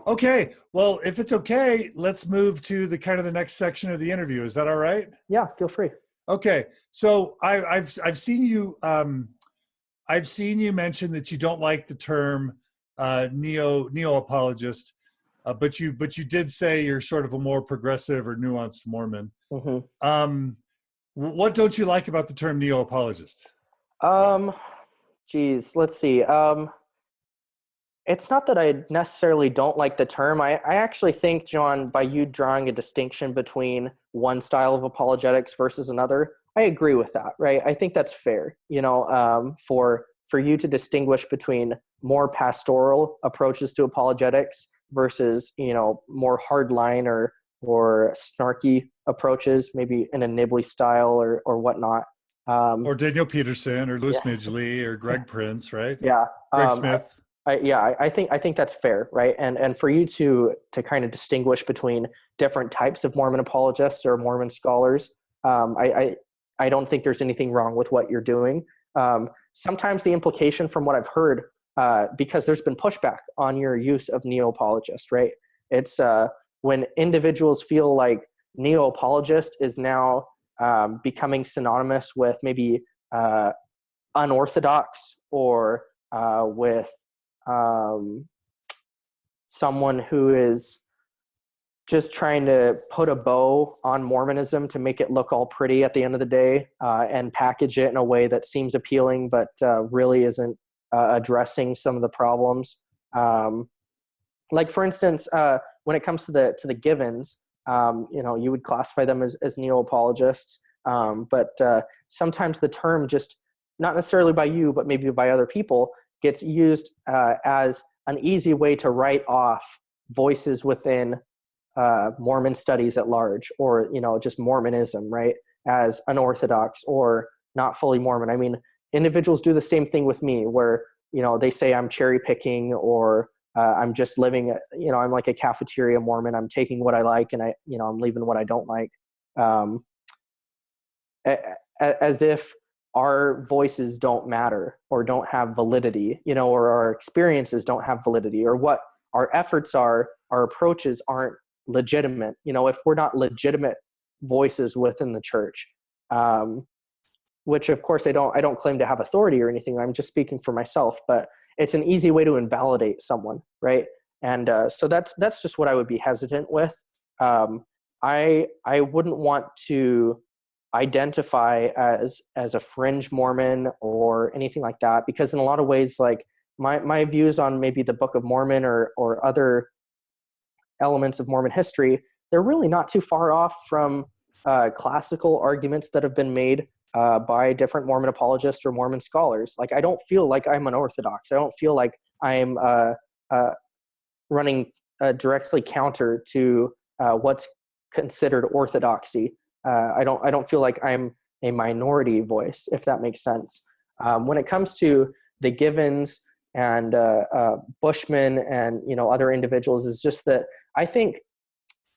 Okay. Well, if it's okay, let's move to the kind of the next section of the interview. Is that all right? Yeah, feel free. Okay. So I've seen you I've seen you mention that you don't like the term neo-apologist, but you did say you're sort of a more progressive or nuanced Mormon. Mm-hmm. What don't you like about the term neo-apologist? Geez, let's see. It's not that I necessarily don't like the term. I actually think, John, by you drawing a distinction between one style of apologetics versus another, I agree with that, right? I think that's fair, for you to distinguish between more pastoral approaches to apologetics versus, more hardline or snarky approaches, maybe in a Nibley style or whatnot. Or Daniel Peterson or Louis Yeah. Midgley or Greg Prince, right? Yeah. Greg Smith. I think that's fair, right? And for you to kind of distinguish between different types of Mormon apologists or Mormon scholars, I don't think there's anything wrong with what you're doing. Sometimes the implication from what I've heard, because there's been pushback on your use of neo-apologist, right? It's when individuals feel like neo-apologist is now becoming synonymous with maybe unorthodox or with someone who is just trying to put a bow on Mormonism to make it look all pretty at the end of the day, and package it in a way that seems appealing, but really isn't addressing some of the problems. Like for instance, when it comes to the Givens, you would classify them as neo-apologists, but sometimes the term, just not necessarily by you, but maybe by other people, gets used as an easy way to write off voices within Mormon studies at large, or just Mormonism, right, as unorthodox or not fully Mormon. I mean, individuals do the same thing with me, where they say I'm cherry picking, or I'm just living. I'm like a cafeteria Mormon. I'm taking what I like, and I'm leaving what I don't like, as if our voices don't matter or don't have validity, or our experiences don't have validity, or what our efforts are, our approaches aren't legitimate. If we're not legitimate voices within the church, which of course I don't claim to have authority or anything. I'm just speaking for myself, but it's an easy way to invalidate someone, right? And so that's just what I would be hesitant with. I wouldn't want to identify as a fringe Mormon or anything like that, because in a lot of ways, like my views on maybe the Book of Mormon or other elements of Mormon history, they're really not too far off from classical arguments that have been made by different Mormon apologists or Mormon scholars. Like, I don't feel like I'm unorthodox. I don't feel like I'm running directly counter to what's considered orthodoxy. I don't feel like I'm a minority voice, if that makes sense. When it comes to the Givens and Bushman and other individuals, is just that I think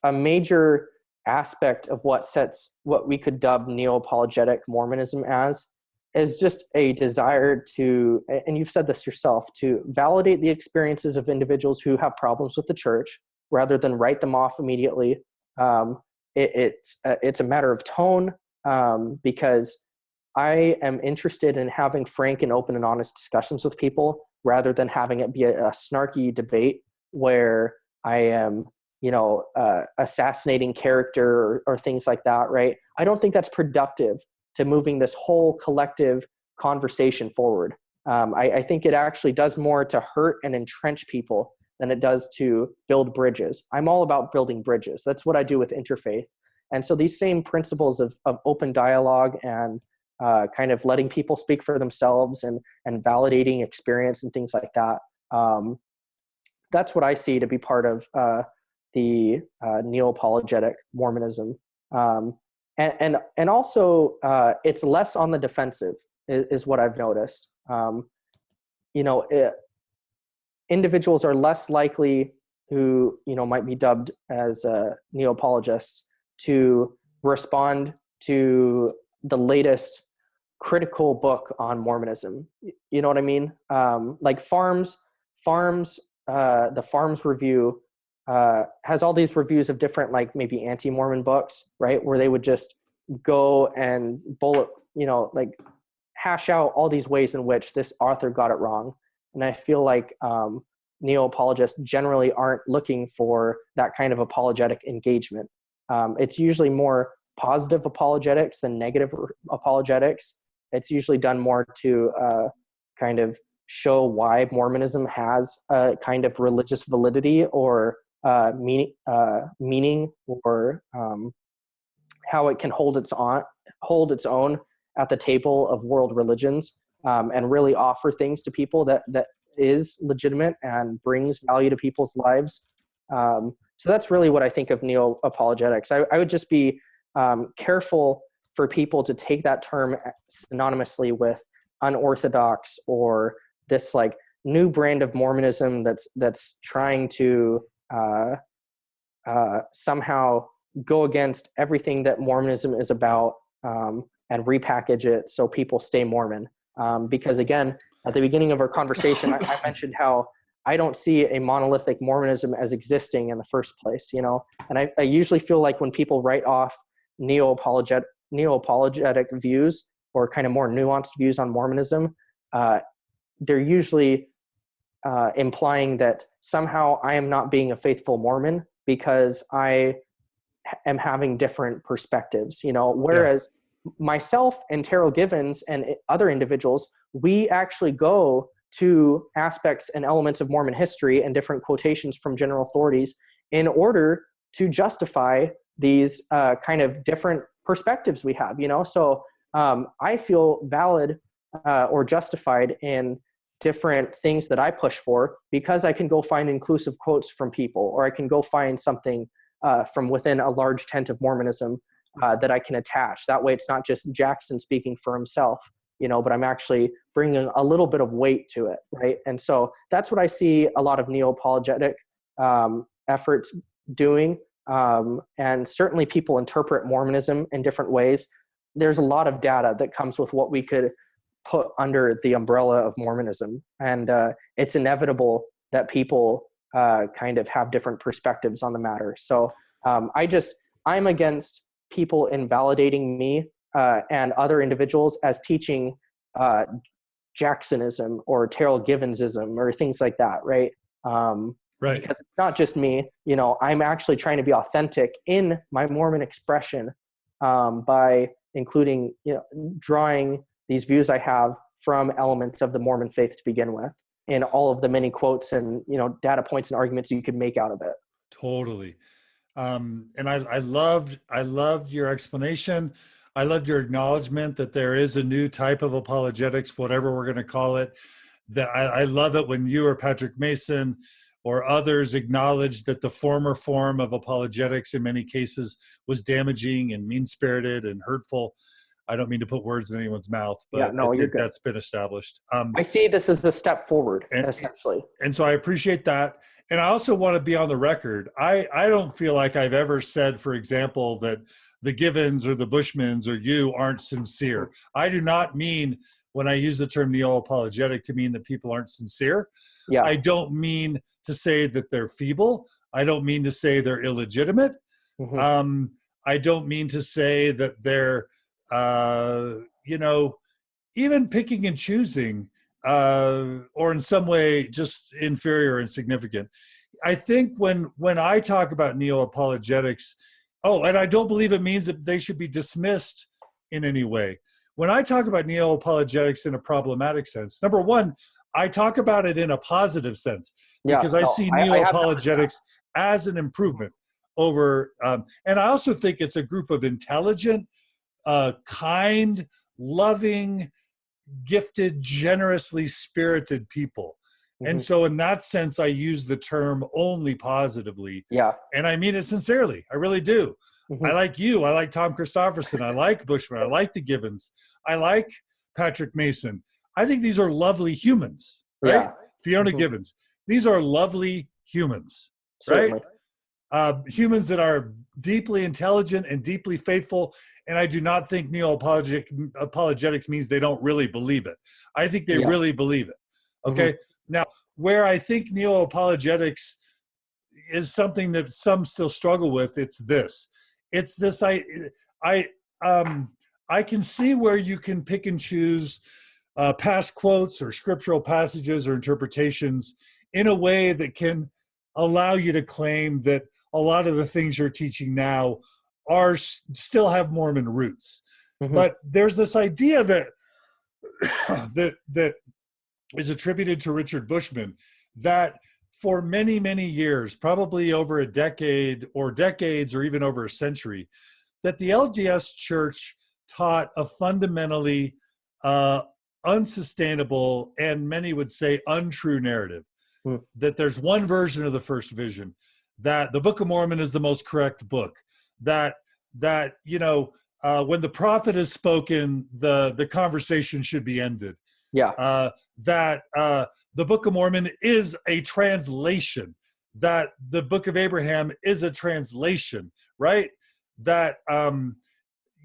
a major aspect of what sets what we could dub neo-apologetic Mormonism as is just a desire to, and you've said this yourself, to validate the experiences of individuals who have problems with the church rather than write them off immediately. It's a matter of tone, because I am interested in having frank and open and honest discussions with people rather than having it be a snarky debate where I am, assassinating character or things like that, right? I don't think that's productive to moving this whole collective conversation forward. I think it actually does more to hurt and entrench people than it does to build bridges. I'm all about building bridges. That's what I do with interfaith. And so these same principles of open dialogue and kind of letting people speak for themselves and validating experience and things like that, that's what I see to be part of the neo-apologetic Mormonism. And also it's less on the defensive is what I've noticed. Individuals are less likely who, might be dubbed as neo-apologists to respond to the latest critical book on Mormonism. You know what I mean? Like the Farms Review has all these reviews of different, like maybe anti-Mormon books, right? Where they would just go and like hash out all these ways in which this author got it wrong. And I feel like neo-apologists generally aren't looking for that kind of apologetic engagement. It's usually more positive apologetics than negative apologetics. It's usually done more to kind of show why Mormonism has a kind of religious validity or meaning, or how it can hold its own at the table of world religions, and really offer things to people that is legitimate and brings value to people's lives. So that's really what I think of neo-apologetics. I would just be careful for people to take that term synonymously with unorthodox or this like new brand of Mormonism that's trying to somehow go against everything that Mormonism is about, and repackage it so people stay Mormon. Because again, at the beginning of our conversation, I mentioned how I don't see a monolithic Mormonism as existing in the first place, and I usually feel like when people write off neo-apologetic views or kind of more nuanced views on Mormonism, they're usually implying that somehow I am not being a faithful Mormon because I am having different perspectives, whereas myself and Terrell Givens and other individuals, we actually go to aspects and elements of Mormon history and different quotations from general authorities in order to justify these kind of different perspectives we have, So I feel valid or justified in different things that I push for because I can go find inclusive quotes from people, or I can go find something from within a large tent of Mormonism that I can attach. That way it's not just Jaxon speaking for himself, but I'm actually bringing a little bit of weight to it, right? And so that's what I see a lot of neo-apologetic efforts doing. And certainly people interpret Mormonism in different ways. There's a lot of data that comes with what we could put under the umbrella of Mormonism. And it's inevitable that people kind of have different perspectives on the matter. So I'm against people invalidating me and other individuals as teaching Jacksonism or Terrell Givensism or things like that, right? Right. Because it's not just me, I'm actually trying to be authentic in my Mormon expression by including, drawing these views I have from elements of the Mormon faith to begin with, and all of the many quotes and, data points and arguments you could make out of it. Totally. And I loved your explanation. I loved your acknowledgement that there is a new type of apologetics, whatever we're going to call it. That I love it when you or Patrick Mason or others acknowledge that the former form of apologetics in many cases was damaging and mean-spirited and hurtful. I don't mean to put words in anyone's mouth, but I think that's been established. I see this as the step forward, essentially. And so I appreciate that. And I also want to be on the record. I don't feel like I've ever said, for example, that the Givens or the Bushmans or you aren't sincere. I do not mean, when I use the term neo-apologetic, to mean that people aren't sincere. Yeah. I don't mean to say that they're feeble. I don't mean to say they're illegitimate. Mm-hmm. I don't mean to say that they're, even picking and choosing, or in some way just inferior or insignificant. I think when I talk about neo-apologetics, and I don't believe it means that they should be dismissed in any way. When I talk about neo-apologetics in a problematic sense, number one, I talk about it in a positive sense because I see neo-apologetics as an improvement over, and I also think it's a group of intelligent, kind, loving, gifted, generously spirited people. Mm-hmm. And so in that sense, I use the term only positively. Yeah. And I mean it sincerely. I really do. Mm-hmm. I like you. I like Tom Christofferson. I like Bushman. I like the Givens. I like Patrick Mason. I think these are lovely humans, right? Yeah. Fiona mm-hmm. Givens. These are lovely humans, Certainly. Right? Humans that are deeply intelligent and deeply faithful. And I do not think neo-apologetics means they don't really believe it. I think they really believe it. Okay. Mm-hmm. Now, where I think neo-apologetics, is something that some still struggle with. It's this. I can see where you can pick and choose past quotes or scriptural passages or interpretations in a way that can allow you to claim that a lot of the things you're teaching now still have Mormon roots. Mm-hmm. But there's this idea that that is attributed to Richard Bushman, that for many, many years, probably over a decade or decades or even over a century, that the LDS Church taught a fundamentally unsustainable and many would say untrue narrative. That there's one version of the first vision, that the Book of Mormon is the most correct book, that when the prophet has spoken, the conversation should be ended. Yeah. That the Book of Mormon is a translation, that the Book of Abraham is a translation, right? That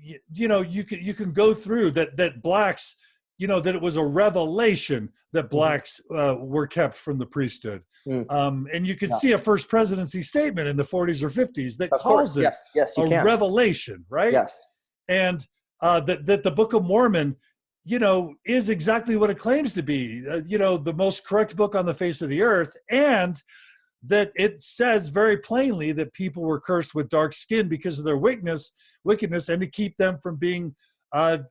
you can go through that blacks, that it was a revelation that blacks were kept from the priesthood. And you can see a first presidency statement in the 40s or 50s that calls it a revelation, right? Yes. And that the Book of Mormon, is exactly what it claims to be, the most correct book on the face of the earth, and that it says very plainly that people were cursed with dark skin because of their wickedness, and to keep them from being, of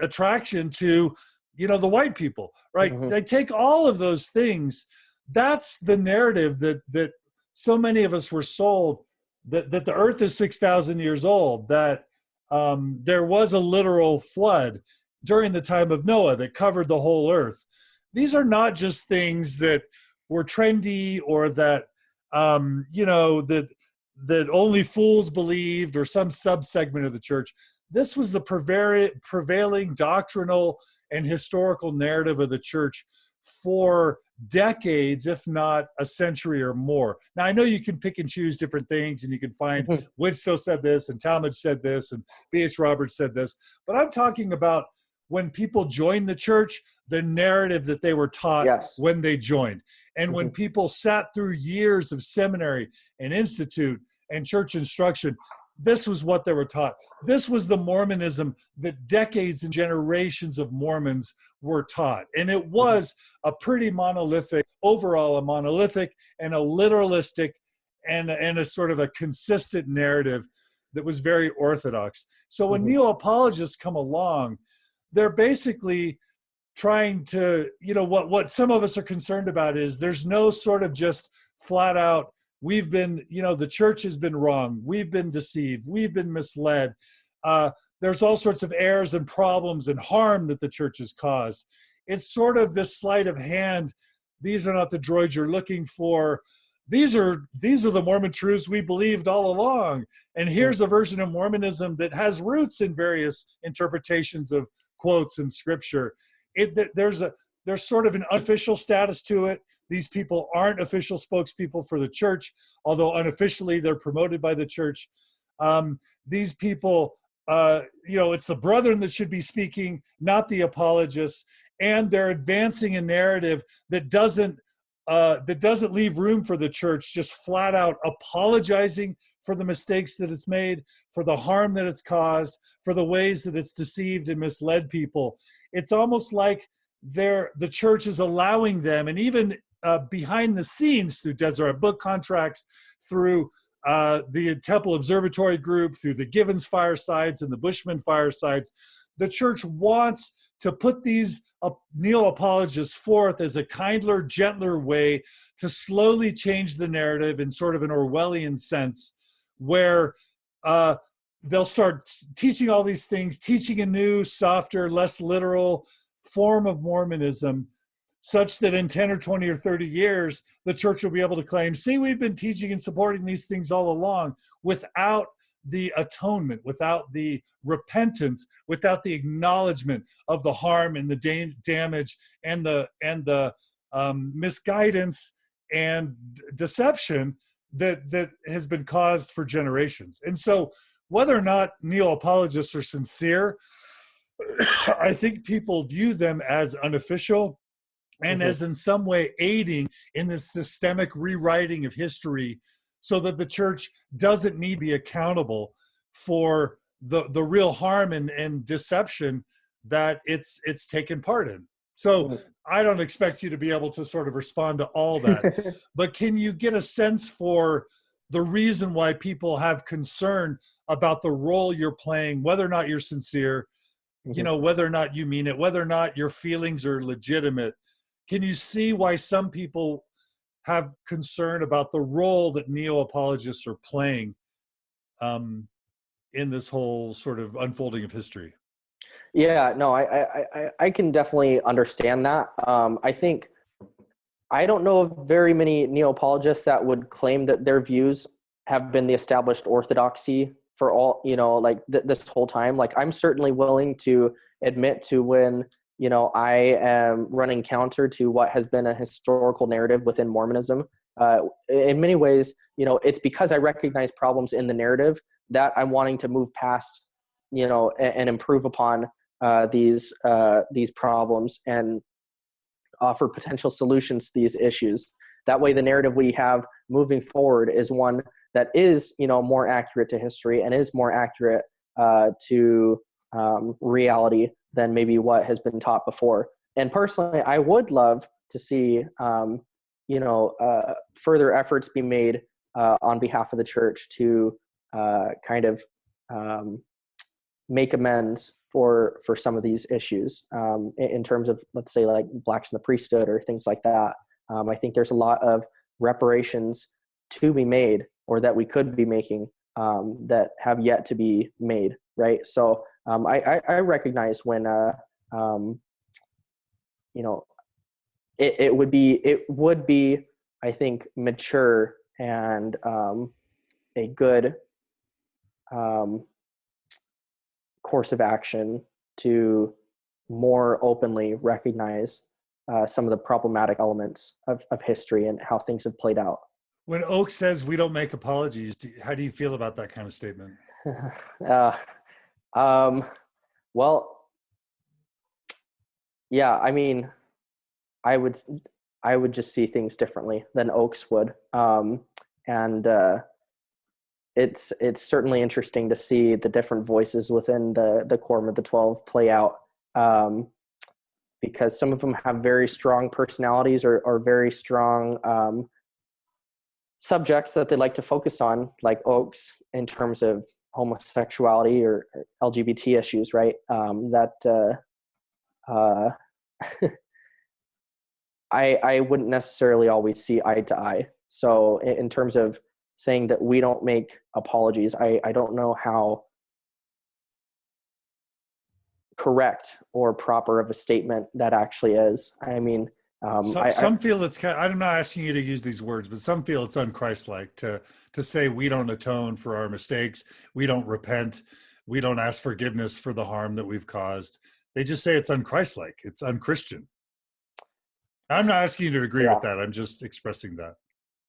attraction to, the white people, right? They take all of those things. That's the narrative that so many of us were sold, that the earth is 6,000 years old, that there was a literal flood during the time of Noah that covered the whole earth. These are not just things that were trendy or that, that only fools believed or some subsegment of the church. This was the prevailing doctrinal and historical narrative of the church for decades, if not a century or more. Now, I know you can pick and choose different things, and you can find Widstow said this, and Talmage said this, and B.H. Roberts said this, but I'm talking about when people joined the church, the narrative that they were taught when they joined. And when people sat through years of seminary and institute and church instruction, this was what they were taught. This was the Mormonism that decades and generations of Mormons were taught. And it was a pretty monolithic, overall a monolithic and a literalistic and a sort of a consistent narrative that was very orthodox. So when neo-apologists come along, they're basically trying to, what some of us are concerned about is there's no sort of just flat out, we've been, the church has been wrong. We've been deceived. We've been misled. There's all sorts of errors and problems and harm that the church has caused. It's sort of this sleight of hand. These are not the droids you're looking for. These are the Mormon truths we believed all along. And here's a version of Mormonism that has roots in various interpretations of quotes in scripture. There's sort of an unofficial status to it. These people aren't official spokespeople for the church, although unofficially they're promoted by the church. These people, it's the brethren that should be speaking, not the apologists, and they're advancing a narrative that doesn't leave room for the church just flat out apologizing for the mistakes that it's made, for the harm that it's caused, for the ways that it's deceived and misled people. It's almost like the church is allowing them, and even behind the scenes through Deseret book contracts, through the Temple Observatory Group, through the Givens firesides and the Bushman firesides, the church wants to put these neo-apologists forth as a kinder, gentler way to slowly change the narrative in sort of an Orwellian sense, where they'll start teaching all these things, teaching a new, softer, less literal form of Mormonism, such that in 10 or 20 or 30 years, the church will be able to claim, see, we've been teaching and supporting these things all along, without the atonement, without the repentance, without the acknowledgement of the harm and the damage and the misguidance and deception that has been caused for generations. And so whether or not neo-apologists are sincere, I think people view them as unofficial and as in some way aiding in the systemic rewriting of history so that the church doesn't need to be accountable for the real harm and deception that it's taken part in. So I don't expect you to be able to sort of respond to all that, but can you get a sense for the reason why people have concern about the role you're playing, whether or not you're sincere, whether or not you mean it, whether or not your feelings are legitimate? Can you see why some people have concern about the role that neo-apologists are playing in this whole sort of unfolding of history? Yeah, no, I can definitely understand that. I don't know of very many neo-apologists that would claim that their views have been the established orthodoxy for all, like this whole time. Like, I'm certainly willing to admit to when, I am running counter to what has been a historical narrative within Mormonism. In many ways, it's because I recognize problems in the narrative that I'm wanting to move past, and improve upon these problems and offer potential solutions to these issues. That way, the narrative we have moving forward is one that is, more accurate to history and is more accurate to reality than maybe what has been taught before. And personally, I would love to see, further efforts be made on behalf of the church to kind of make amends for some of these issues in terms of, let's say, like blacks in the priesthood or things like that. I think there's a lot of reparations to be made, or that we could be making, that have yet to be made, right? So I recognize when it would be, I think, mature and a good course of action to more openly recognize some of the problematic elements of history and how things have played out. When Oak says we don't make apologies, how do you feel about that kind of statement? Well, yeah, I mean, I would just see things differently than Oaks would. And it's certainly interesting to see the different voices within the Quorum of the 12 play out, because some of them have very strong personalities or very strong subjects that they like to focus on, like Oaks, in terms of homosexuality or LGBT issues, right? I wouldn't necessarily always see eye to eye. So in terms of saying that we don't make apologies, I don't know how correct or proper of a statement that actually is. I mean, some feel it's kind of, I'm not asking you to use these words, but some feel it's un-Christ-like to say we don't atone for our mistakes, we don't repent, we don't ask forgiveness for the harm that we've caused. They just say it's un-Christ-like, it's un-Christian. I'm not asking you to agree with that. I'm just expressing that.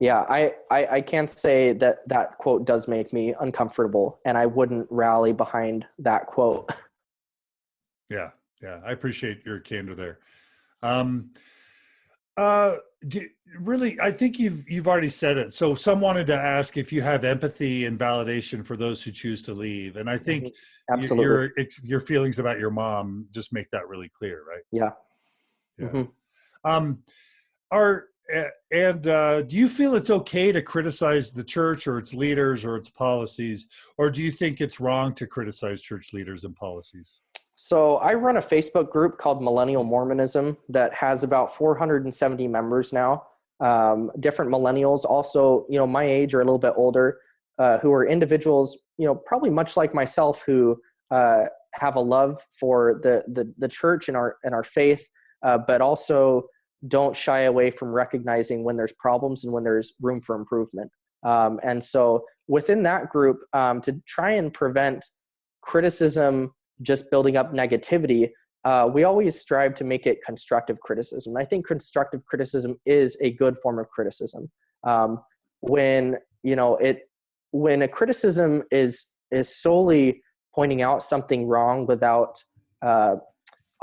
Yeah, I can't say that quote does make me uncomfortable, and I wouldn't rally behind that quote. Yeah, I appreciate your candor there. Really, I think you've already said it. So some wanted to ask if you have empathy and validation for those who choose to leave, and I think absolutely your feelings about your mom just make that really clear, right? Yeah. Mm-hmm. Do you feel it's okay to criticize the church or its leaders or its policies, or do you think it's wrong to criticize church leaders and policies? So I run a Facebook group called Millennial Mormonism that has about 470 members now. Different millennials, also, my age or a little bit older, who are individuals, probably much like myself, who have a love for the church and our faith, but also don't shy away from recognizing when there's problems and when there's room for improvement. And so within that group, to try and prevent criticism just building up negativity, we always strive to make it constructive criticism. I think constructive criticism is a good form of criticism. When a criticism is solely pointing out something wrong without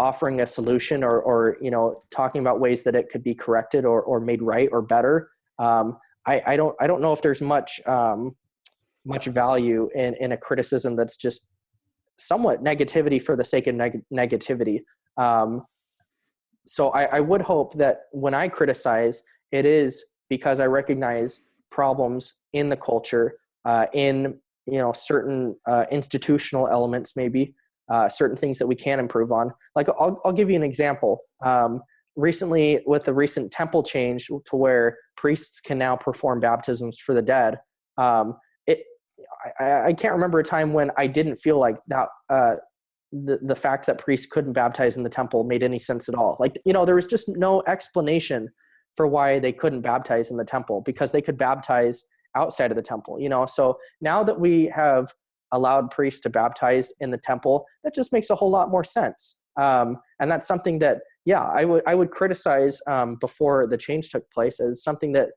offering a solution or talking about ways that it could be corrected or made right or better. I don't know if there's much value in a criticism that's just somewhat negativity for the sake of negativity. So I would hope that when I criticize, it is because I recognize problems in the culture, in certain institutional elements, maybe certain things that we can improve on. Like I'll give you an example. Recently, with the recent temple change to where priests can now perform baptisms for the dead, I can't remember a time when I didn't feel like that the fact that priests couldn't baptize in the temple made any sense at all. Like, there was just no explanation for why they couldn't baptize in the temple, because they could baptize outside of the temple, So now that we have allowed priests to baptize in the temple, that just makes a whole lot more sense. And that's something that, I would criticize before the change took place as something that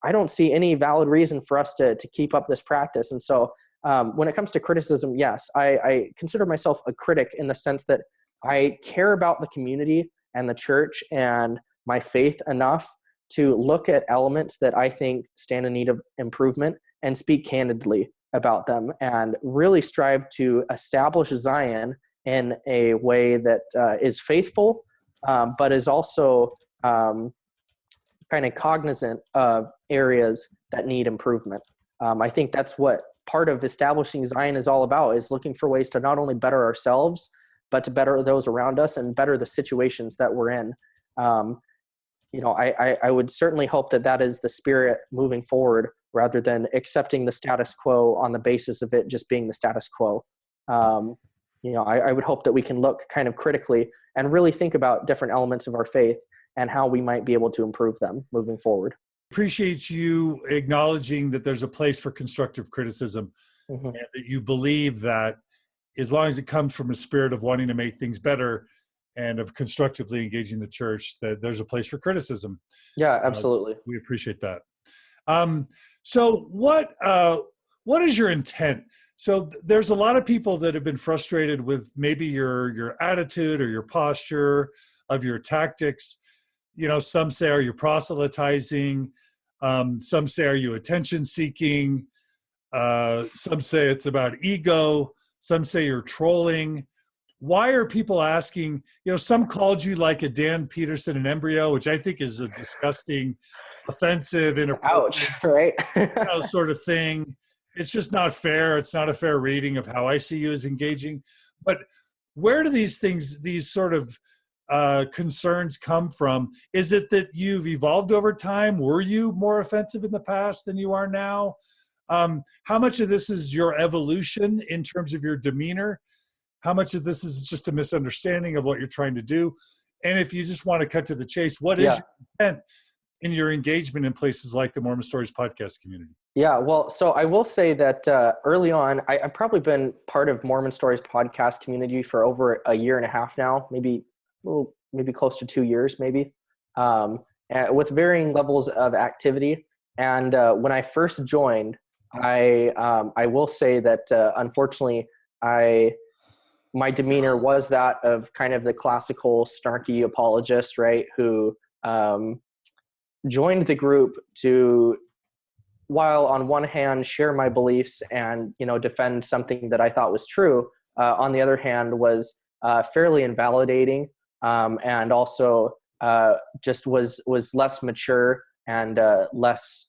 I don't see any valid reason for us to keep up this practice. And so when it comes to criticism, yes, I consider myself a critic in the sense that I care about the community and the church and my faith enough to look at elements that I think stand in need of improvement and speak candidly about them and really strive to establish Zion in a way that is faithful, but is also kind of cognizant of areas that need improvement. I think that's what part of establishing Zion is all about, is looking for ways to not only better ourselves, but to better those around us and better the situations that we're in. I would certainly hope that is the spirit moving forward, rather than accepting the status quo on the basis of it just being the status quo. I would hope that we can look kind of critically and really think about different elements of our faith and how we might be able to improve them moving forward. Appreciate you acknowledging that there's a place for constructive criticism, and that you believe that as long as it comes from a spirit of wanting to make things better and of constructively engaging the church, that there's a place for criticism. Yeah, absolutely. We appreciate that. So what is your intent? So there's a lot of people that have been frustrated with maybe your attitude or your posture of your tactics. Some say, are you proselytizing? Some say, are you attention seeking? Some say it's about ego. Some say you're trolling. Why are people asking? Some called you like a Dan Peterson in embryo, which I think is a disgusting, offensive, inappropriate, ouch, right? Sort of thing. It's just not fair. It's not a fair reading of how I see you as engaging. But where do these sort of concerns come from? Is it that you've evolved over time? Were you more offensive in the past than you are now? How much of this is your evolution in terms of your demeanor? How much of this is just a misunderstanding of what you're trying to do? And if you just want to cut to the chase, what is your intent in your engagement in places like the Mormon Stories Podcast community? Yeah, well, so I will say that early on, I've probably been part of Mormon Stories Podcast community for over a year and a half now, maybe close to 2 years, maybe, with varying levels of activity. And when I first joined, I will say that unfortunately, my demeanor was that of kind of the classical snarky apologist, right? Who joined the group to, while on one hand share my beliefs and defend something that I thought was true, on the other hand was fairly invalidating, and also just was less mature and less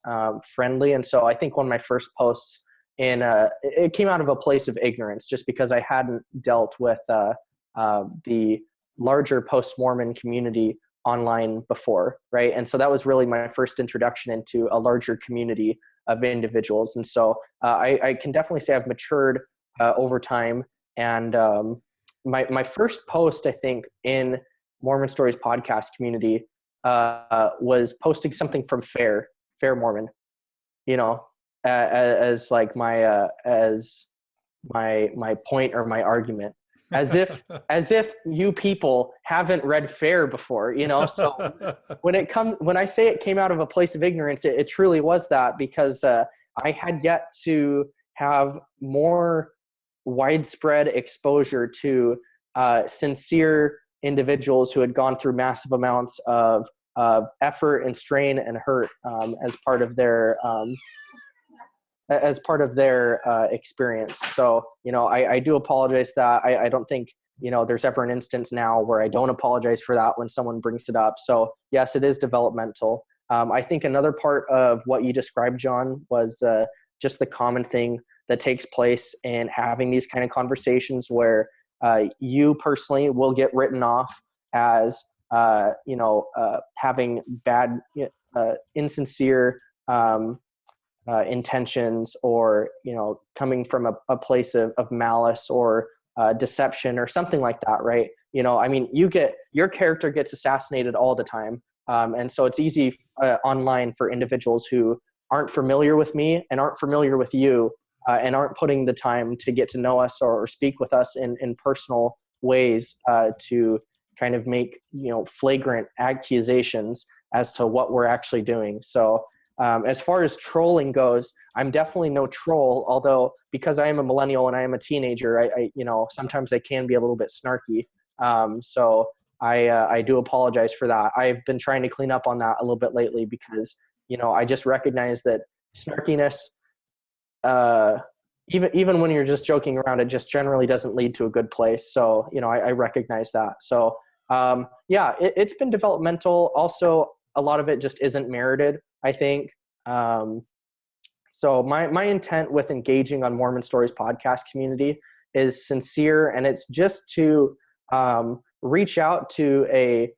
friendly. And so I think one of my first posts it came out of a place of ignorance, just because I hadn't dealt with the larger post-Mormon community online before, right? And so that was really my first introduction into a larger community of individuals. And so I can definitely say I've matured over time. And my first post, I think, in Mormon Stories Podcast community was posting something from Fair Mormon, as like my point or my argument, as if you people haven't read Fair before, So when I say it came out of a place of ignorance, it truly was that, because I had yet to have more widespread exposure to sincere individuals who had gone through massive amounts of effort and strain and hurt as part of their experience. So, I do apologize that I don't think, there's ever an instance now where I don't apologize for that when someone brings it up. So yes, it is developmental. I think another part of what you described, John, was just the common thing that takes place in having these kind of conversations where you personally will get written off as, having bad, insincere intentions, or, coming from a place of malice or deception or something like that, right? Your character gets assassinated all the time. And so it's easy online for individuals who aren't familiar with me and aren't familiar with you and aren't putting the time to get to know us or speak with us in personal ways to kind of make, flagrant accusations as to what we're actually doing. So as far as trolling goes, I'm definitely no troll, although because I am a millennial and I am a teenager, I sometimes I can be a little bit snarky. So I do apologize for that. I've been trying to clean up on that a little bit lately because, I just recognize that snarkiness, even when you're just joking around, it just generally doesn't lead to a good place. So, I recognize that. So, it's been developmental. Also, a lot of it just isn't merited, I think. So my intent with engaging on Mormon Stories Podcast community is sincere, and it's just to reach out to a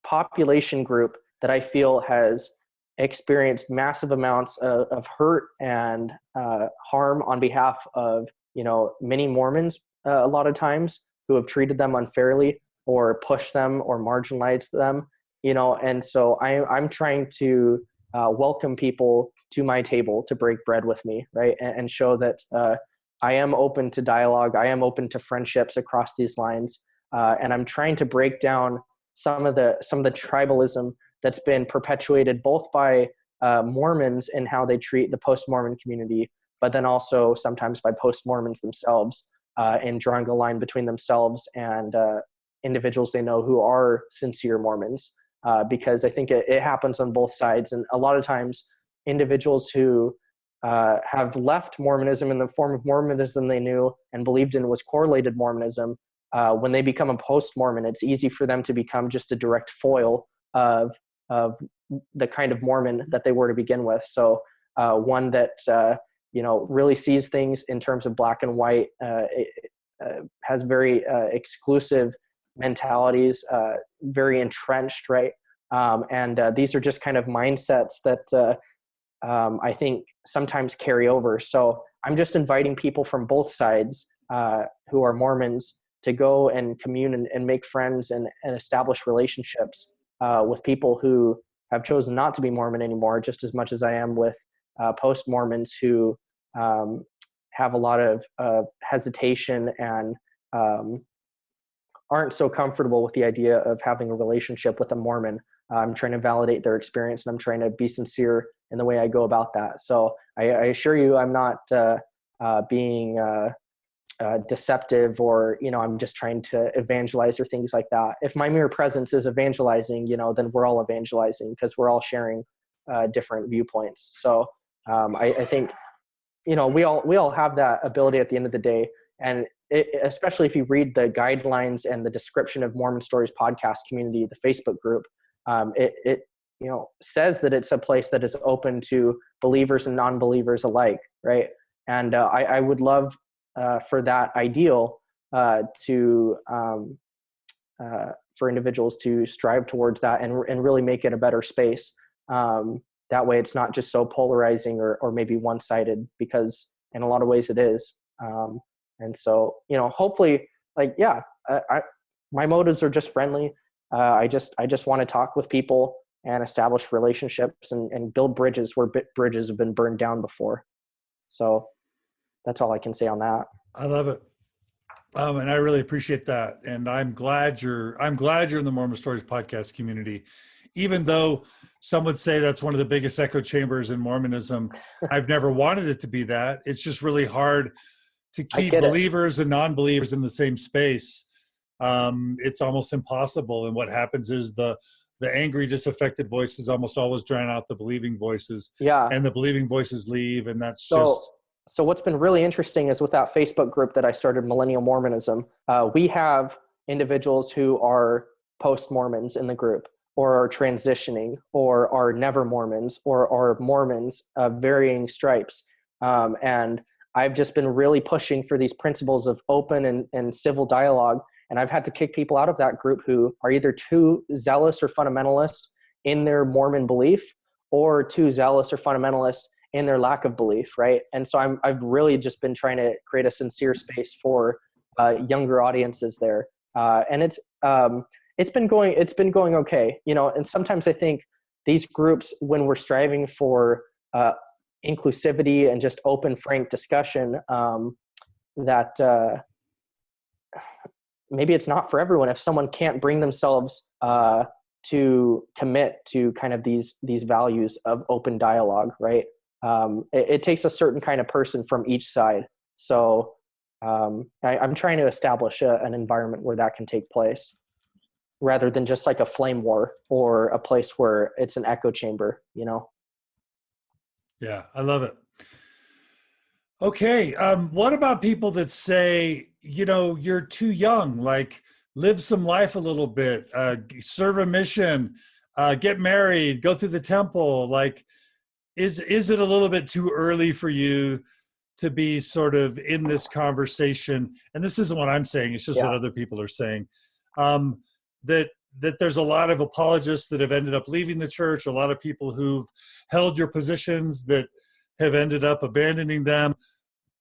population group that I feel has experienced massive amounts of hurt and harm on behalf of, many Mormons a lot of times, who have treated them unfairly or pushed them or marginalized them, and so I'm trying to welcome people to my table to break bread with me, right? And show that I am open to dialogue. I am open to friendships across these lines. And I'm trying to break down some of the tribalism that's been perpetuated both by Mormons and how they treat the post-Mormon community, but then also sometimes by post-Mormons themselves, in drawing a line between themselves and individuals they know who are sincere Mormons. Because I think it happens on both sides. And a lot of times individuals who have left Mormonism in the form of Mormonism they knew and believed in was correlated Mormonism, when they become a post-Mormon, it's easy for them to become just a direct foil of the kind of Mormon that they were to begin with. So one that, really sees things in terms of black and white, has very exclusive mentalities, very entrenched, right? And these are just kind of mindsets that I think sometimes carry over. So I'm just inviting people from both sides who are Mormons to go and commune and make friends and establish relationships with people who have chosen not to be Mormon anymore, just as much as I am with post-Mormons who have a lot of hesitation and aren't so comfortable with the idea of having a relationship with a Mormon. I'm trying to validate their experience, and I'm trying to be sincere in the way I go about that. So I assure you, I'm not being deceptive, or, I'm just trying to evangelize or things like that. If my mere presence is evangelizing, then we're all evangelizing because we're all sharing different viewpoints. So I think, we all have that ability at the end of the day. And especially if you read the guidelines and the description of Mormon Stories Podcast community, the Facebook group, it says that it's a place that is open to believers and non-believers alike, right? And I would love for that ideal for individuals to strive towards that and really make it a better space. That way it's not just so polarizing or maybe one-sided, because in a lot of ways it is. And so, hopefully, my motives are just friendly. I just want to talk with people and establish relationships and build bridges where bridges have been burned down before. So that's all I can say on that. I love it. And I really appreciate that. And I'm glad you're in the Mormon Stories Podcast community, even though some would say that's one of the biggest echo chambers in Mormonism. I've never wanted it to be that. It's just really hard to keep believers and non-believers in the same space. it's almost impossible. And what happens is the angry, disaffected voices almost always drown out the believing voices. Yeah. And the believing voices leave, and that's So what's been really interesting is with that Facebook group that I started, Millennial Mormonism, we have individuals who are post-Mormons in the group, or are transitioning, or are never Mormons, or are Mormons of varying stripes. And I've just been really pushing for these principles of open and civil dialogue. And I've had to kick people out of that group who are either too zealous or fundamentalist in their Mormon belief, or too zealous or fundamentalist in their lack of belief, right? And so I've really just been trying to create a sincere space for younger audiences there, and it's been going okay, you know. And sometimes I think these groups, when we're striving for inclusivity and just open, frank discussion, that maybe it's not for everyone. If someone can't bring themselves to commit to kind of these values of open dialogue, right? It takes a certain kind of person from each side. So I'm trying to establish an environment where that can take place, rather than just like a flame war or a place where it's an echo chamber, you know? Yeah, I love it. Okay. What about people that say, you know, you're too young, like live some life a little bit, serve a mission, get married, go through the temple. Like, is it a little bit too early for you to be sort of in this conversation? And this isn't what I'm saying, it's just what other people are saying. That there's a lot of apologists that have ended up leaving the church, a lot of people who've held your positions that have ended up abandoning them.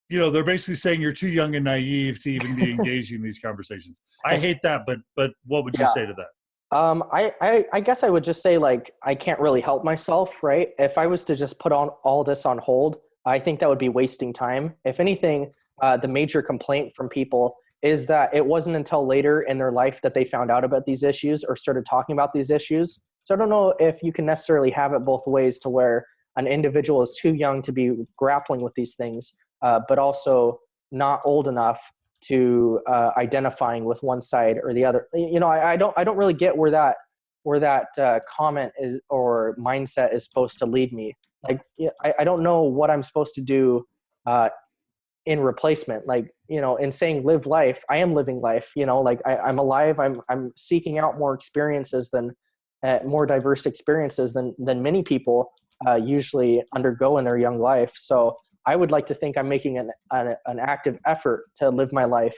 You know, they're basically saying you're too young and naive to even be engaging in these conversations. I hate that, but what would you say to that? I guess I would just say, like, I can't really help myself, right? If I was to just put on all this on hold, I think that would be wasting time. If anything, the major complaint from people is that it wasn't until later in their life that they found out about these issues or started talking about these issues. So I don't know if you can necessarily have it both ways, to where an individual is too young to be grappling with these things, but also not old enough to identifying with one side or the other. You know, I don't really get where that comment is or mindset is supposed to lead me. Like, I don't know what I'm supposed to do in replacement. Like, you know, in saying live life, I am living life. You know, like I'm alive. I'm seeking out more experiences more diverse experiences than many people usually undergo in their young life. So I would like to think I'm making an active effort to live my life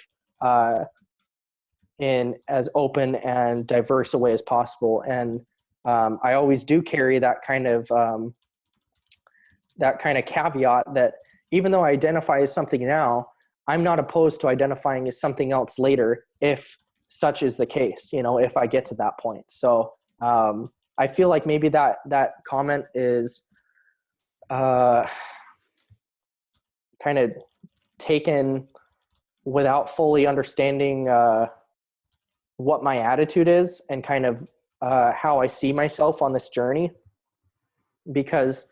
in as open and diverse a way as possible. And I always do carry that kind of caveat that even though I identify as something now, I'm not opposed to identifying as something else later, if such is the case, you know, if I get to that point. So I feel like maybe that comment is kind of taken without fully understanding what my attitude is and kind of how I see myself on this journey. Because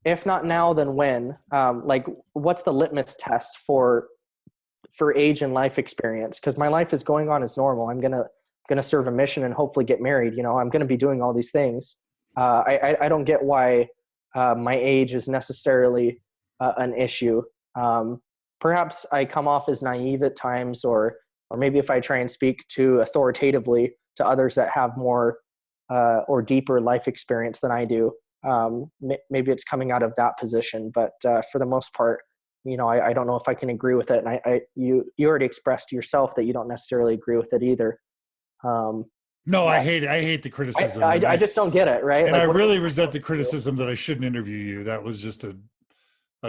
if not now, then when? Like, what's the litmus test for age and life experience? Because my life is going on as normal. I'm gonna serve a mission and hopefully get married. You know, I'm gonna be doing all these things. I don't get why my age is necessarily an issue. Perhaps I come off as naive at times, or maybe if I try and speak too authoritatively to others that have more or deeper life experience than I do, maybe it's coming out of that position. But for the most part, you know, I don't know if I can agree with it. And you already expressed yourself that you don't necessarily agree with it either. No, I hate the criticism. I just don't get it, right? And like, I really resent the criticism that I shouldn't interview you. That was just a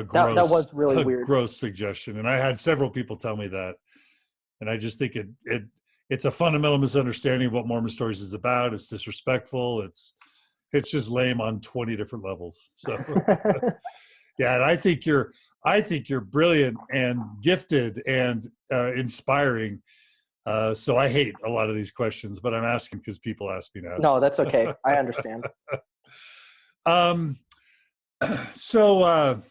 gross, that was really weird. Gross suggestion. And I had several people tell me that. And I just think it's a fundamental misunderstanding of what Mormon Stories is about. It's disrespectful. It's just lame on 20 different levels. So yeah, and I think you're brilliant and gifted and inspiring. So I hate a lot of these questions, but I'm asking because people ask me to ask. No, that's okay. I understand. So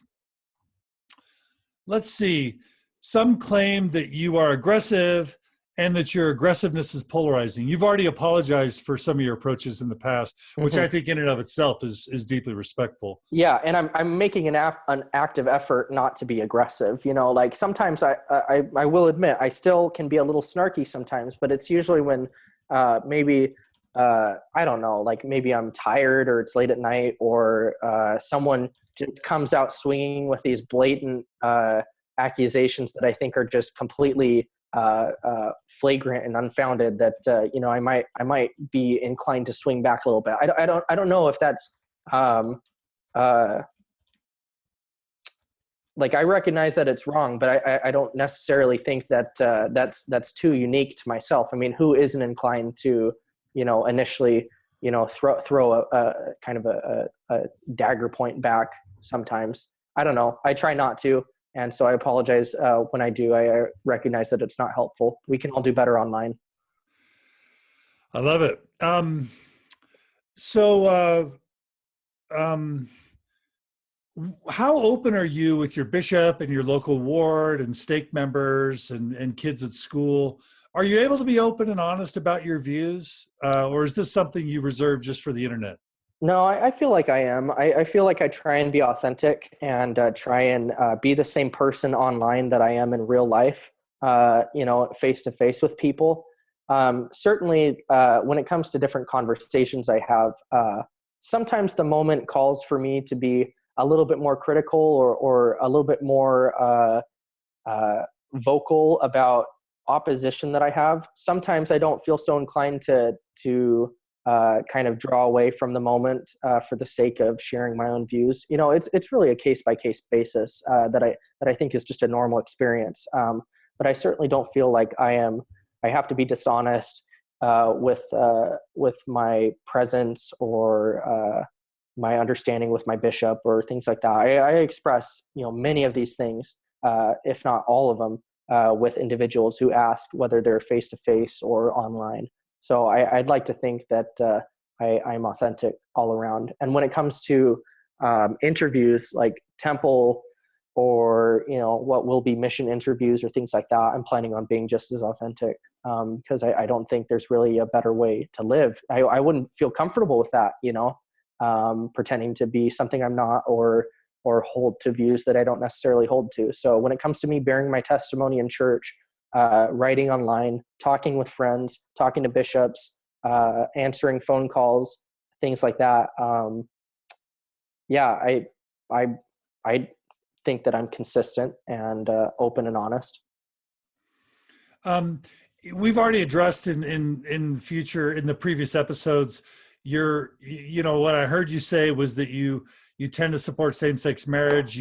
let's see. Some claim that you are aggressive and that your aggressiveness is polarizing. You've already apologized for some of your approaches in the past, which I think in and of itself is deeply respectful. Yeah, and I'm making an active effort not to be aggressive. Like sometimes I will admit I still can be a little snarky sometimes, but it's usually when maybe I don't know, like maybe I'm tired or it's late at night, or someone just comes out swinging with these blatant accusations that I think are just completely flagrant and unfounded, that I might be inclined to swing back a little bit. I don't know if that's like, I recognize that it's wrong, but I don't necessarily think that that's too unique to myself. I mean, who isn't inclined to initially throw a kind of a dagger point back sometimes? I don't know. I try not to. And so I apologize when I do. I recognize that it's not helpful. We can all do better online. I love it. How open are you with your bishop and your local ward and stake members and kids at school? Are you able to be open and honest about your views? Or is this something you reserve just for the internet? No, I feel like I am. I feel like I try and be authentic and try and be the same person online that I am in real life, face to face with people. Certainly, when it comes to different conversations I have, sometimes the moment calls for me to be a little bit more critical or a little bit more vocal about opposition that I have. Sometimes I don't feel so inclined to kind of draw away from the moment for the sake of sharing my own views. It's really a case by case basis that I think is just a normal experience. But I certainly don't feel like I have to be dishonest with my presence or my understanding with my bishop or things like that. I express many of these things, if not all of them, with individuals who ask, whether they're face to face or online. So I'd like to think that I'm authentic all around. And when it comes to interviews like Temple or what will be mission interviews or things like that, I'm planning on being just as authentic because I don't think there's really a better way to live. I wouldn't feel comfortable with that, pretending to be something I'm not or hold to views that I don't necessarily hold to. So when it comes to me bearing my testimony in church, writing online, talking with friends, talking to bishops, answering phone calls, things like that. I think that I'm consistent and open and honest. We've already addressed in the previous episodes, what I heard you say was that you tend to support same-sex marriage.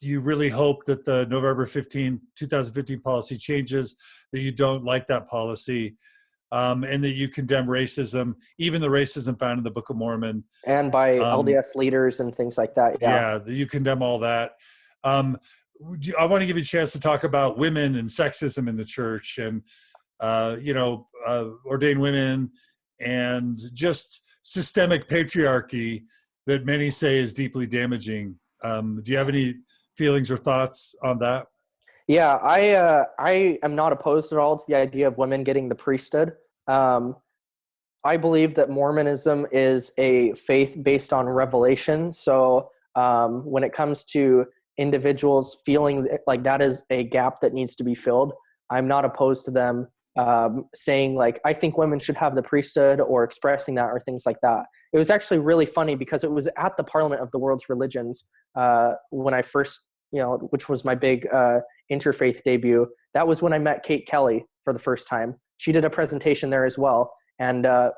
You really hope that the November 2015 policy changes, that you don't like that policy, and that you condemn racism, even the racism found in the Book of Mormon. And by LDS leaders and things like that. Yeah, you condemn all that. I want to give you a chance to talk about women and sexism in the church and, ordained women and just systemic patriarchy that many say is deeply damaging. Do you have any feelings or thoughts on that? Yeah, I am not opposed at all to the idea of women getting the priesthood. I believe that Mormonism is a faith based on revelation. So when it comes to individuals feeling like that is a gap that needs to be filled, I'm not opposed to them saying like, I think women should have the priesthood or expressing that or things like that. It was actually really funny because it was at the Parliament of the World's Religions when I first, which was my big interfaith debut. That was when I met Kate Kelly for the first time. She did a presentation there as well. And I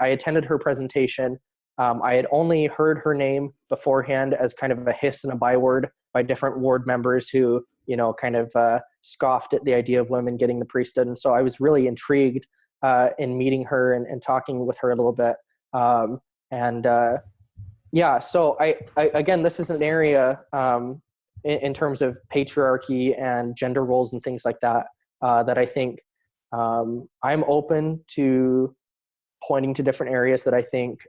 attended her presentation. I had only heard her name beforehand as kind of a hiss and a byword by different ward members who, kind of scoffed at the idea of women getting the priesthood. And so I was really intrigued in meeting her and talking with her a little bit. So I again, this is an area in terms of patriarchy and gender roles and things like that, that I think I'm open to pointing to different areas that I think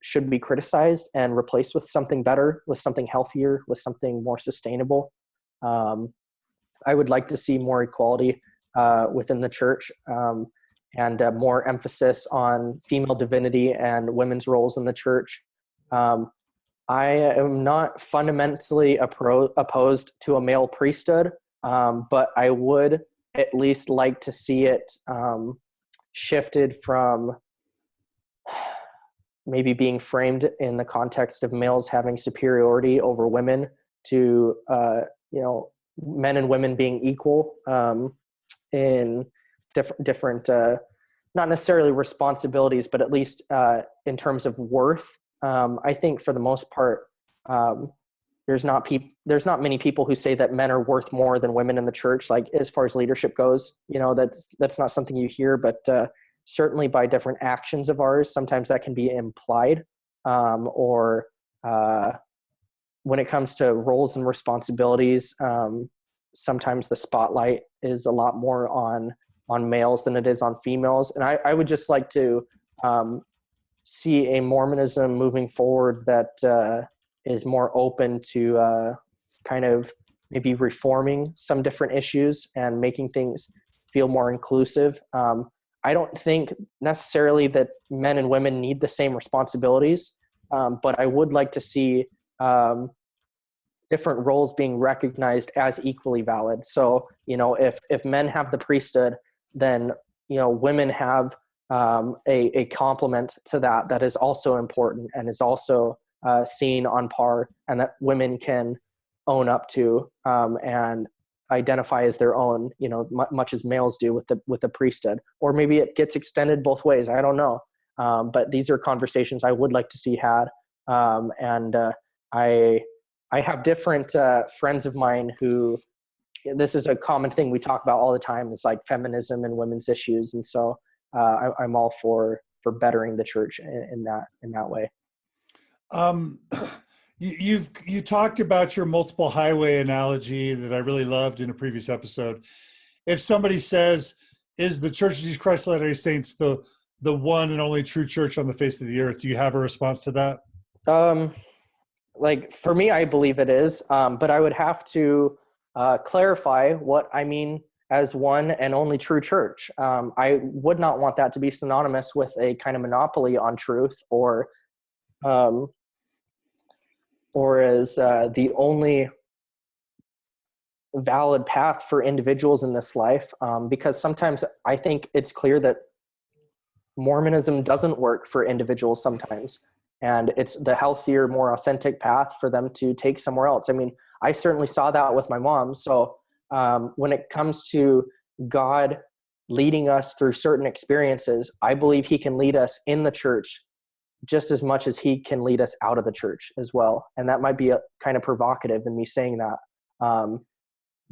should be criticized and replaced with something better, with something healthier, with something more sustainable. I would like to see more equality within the church, and more emphasis on female divinity and women's roles in the church. I am not fundamentally opposed to a male priesthood, but I would at least like to see it shifted from maybe being framed in the context of males having superiority over women to, men and women being equal in different not necessarily responsibilities, but at least in terms of worth. I think for the most part, there's not many people who say that men are worth more than women in the church. Like as far as leadership goes, that's not something you hear, but certainly by different actions of ours, sometimes that can be implied. Or when it comes to roles and responsibilities, sometimes the spotlight is a lot more on males than it is on females. And I would just like to see a Mormonism moving forward that is more open to kind of maybe reforming some different issues and making things feel more inclusive. I don't think necessarily that men and women need the same responsibilities, but I would like to see different roles being recognized as equally valid. So, if men have the priesthood, then, women have a complement to that is also important and is also seen on par, and that women can own up to and identify as their own, much as males do with the priesthood. Or maybe it gets extended both ways. I don't know. But these are conversations I would like to see had. And I have different friends of mine who, this is a common thing we talk about all the time, is like feminism and women's issues. And so I'm all for bettering the church in that way. You talked about your multiple highway analogy that I really loved in a previous episode. If somebody says, is the Church of Jesus Christ of Latter-day Saints the one and only true church on the face of the earth, do you have a response to that? Like for me, I believe it is, but I would have to clarify what I mean as one and only true church. I would not want that to be synonymous with a kind of monopoly on truth, or as the only valid path for individuals in this life, because sometimes I think it's clear that Mormonism doesn't work for individuals sometimes, and it's the healthier, more authentic path for them to take somewhere else. I mean, I certainly saw that with my mom. So when it comes to God leading us through certain experiences, I believe he can lead us in the church just as much as he can lead us out of the church as well. And that might be a kind of provocative in me saying that,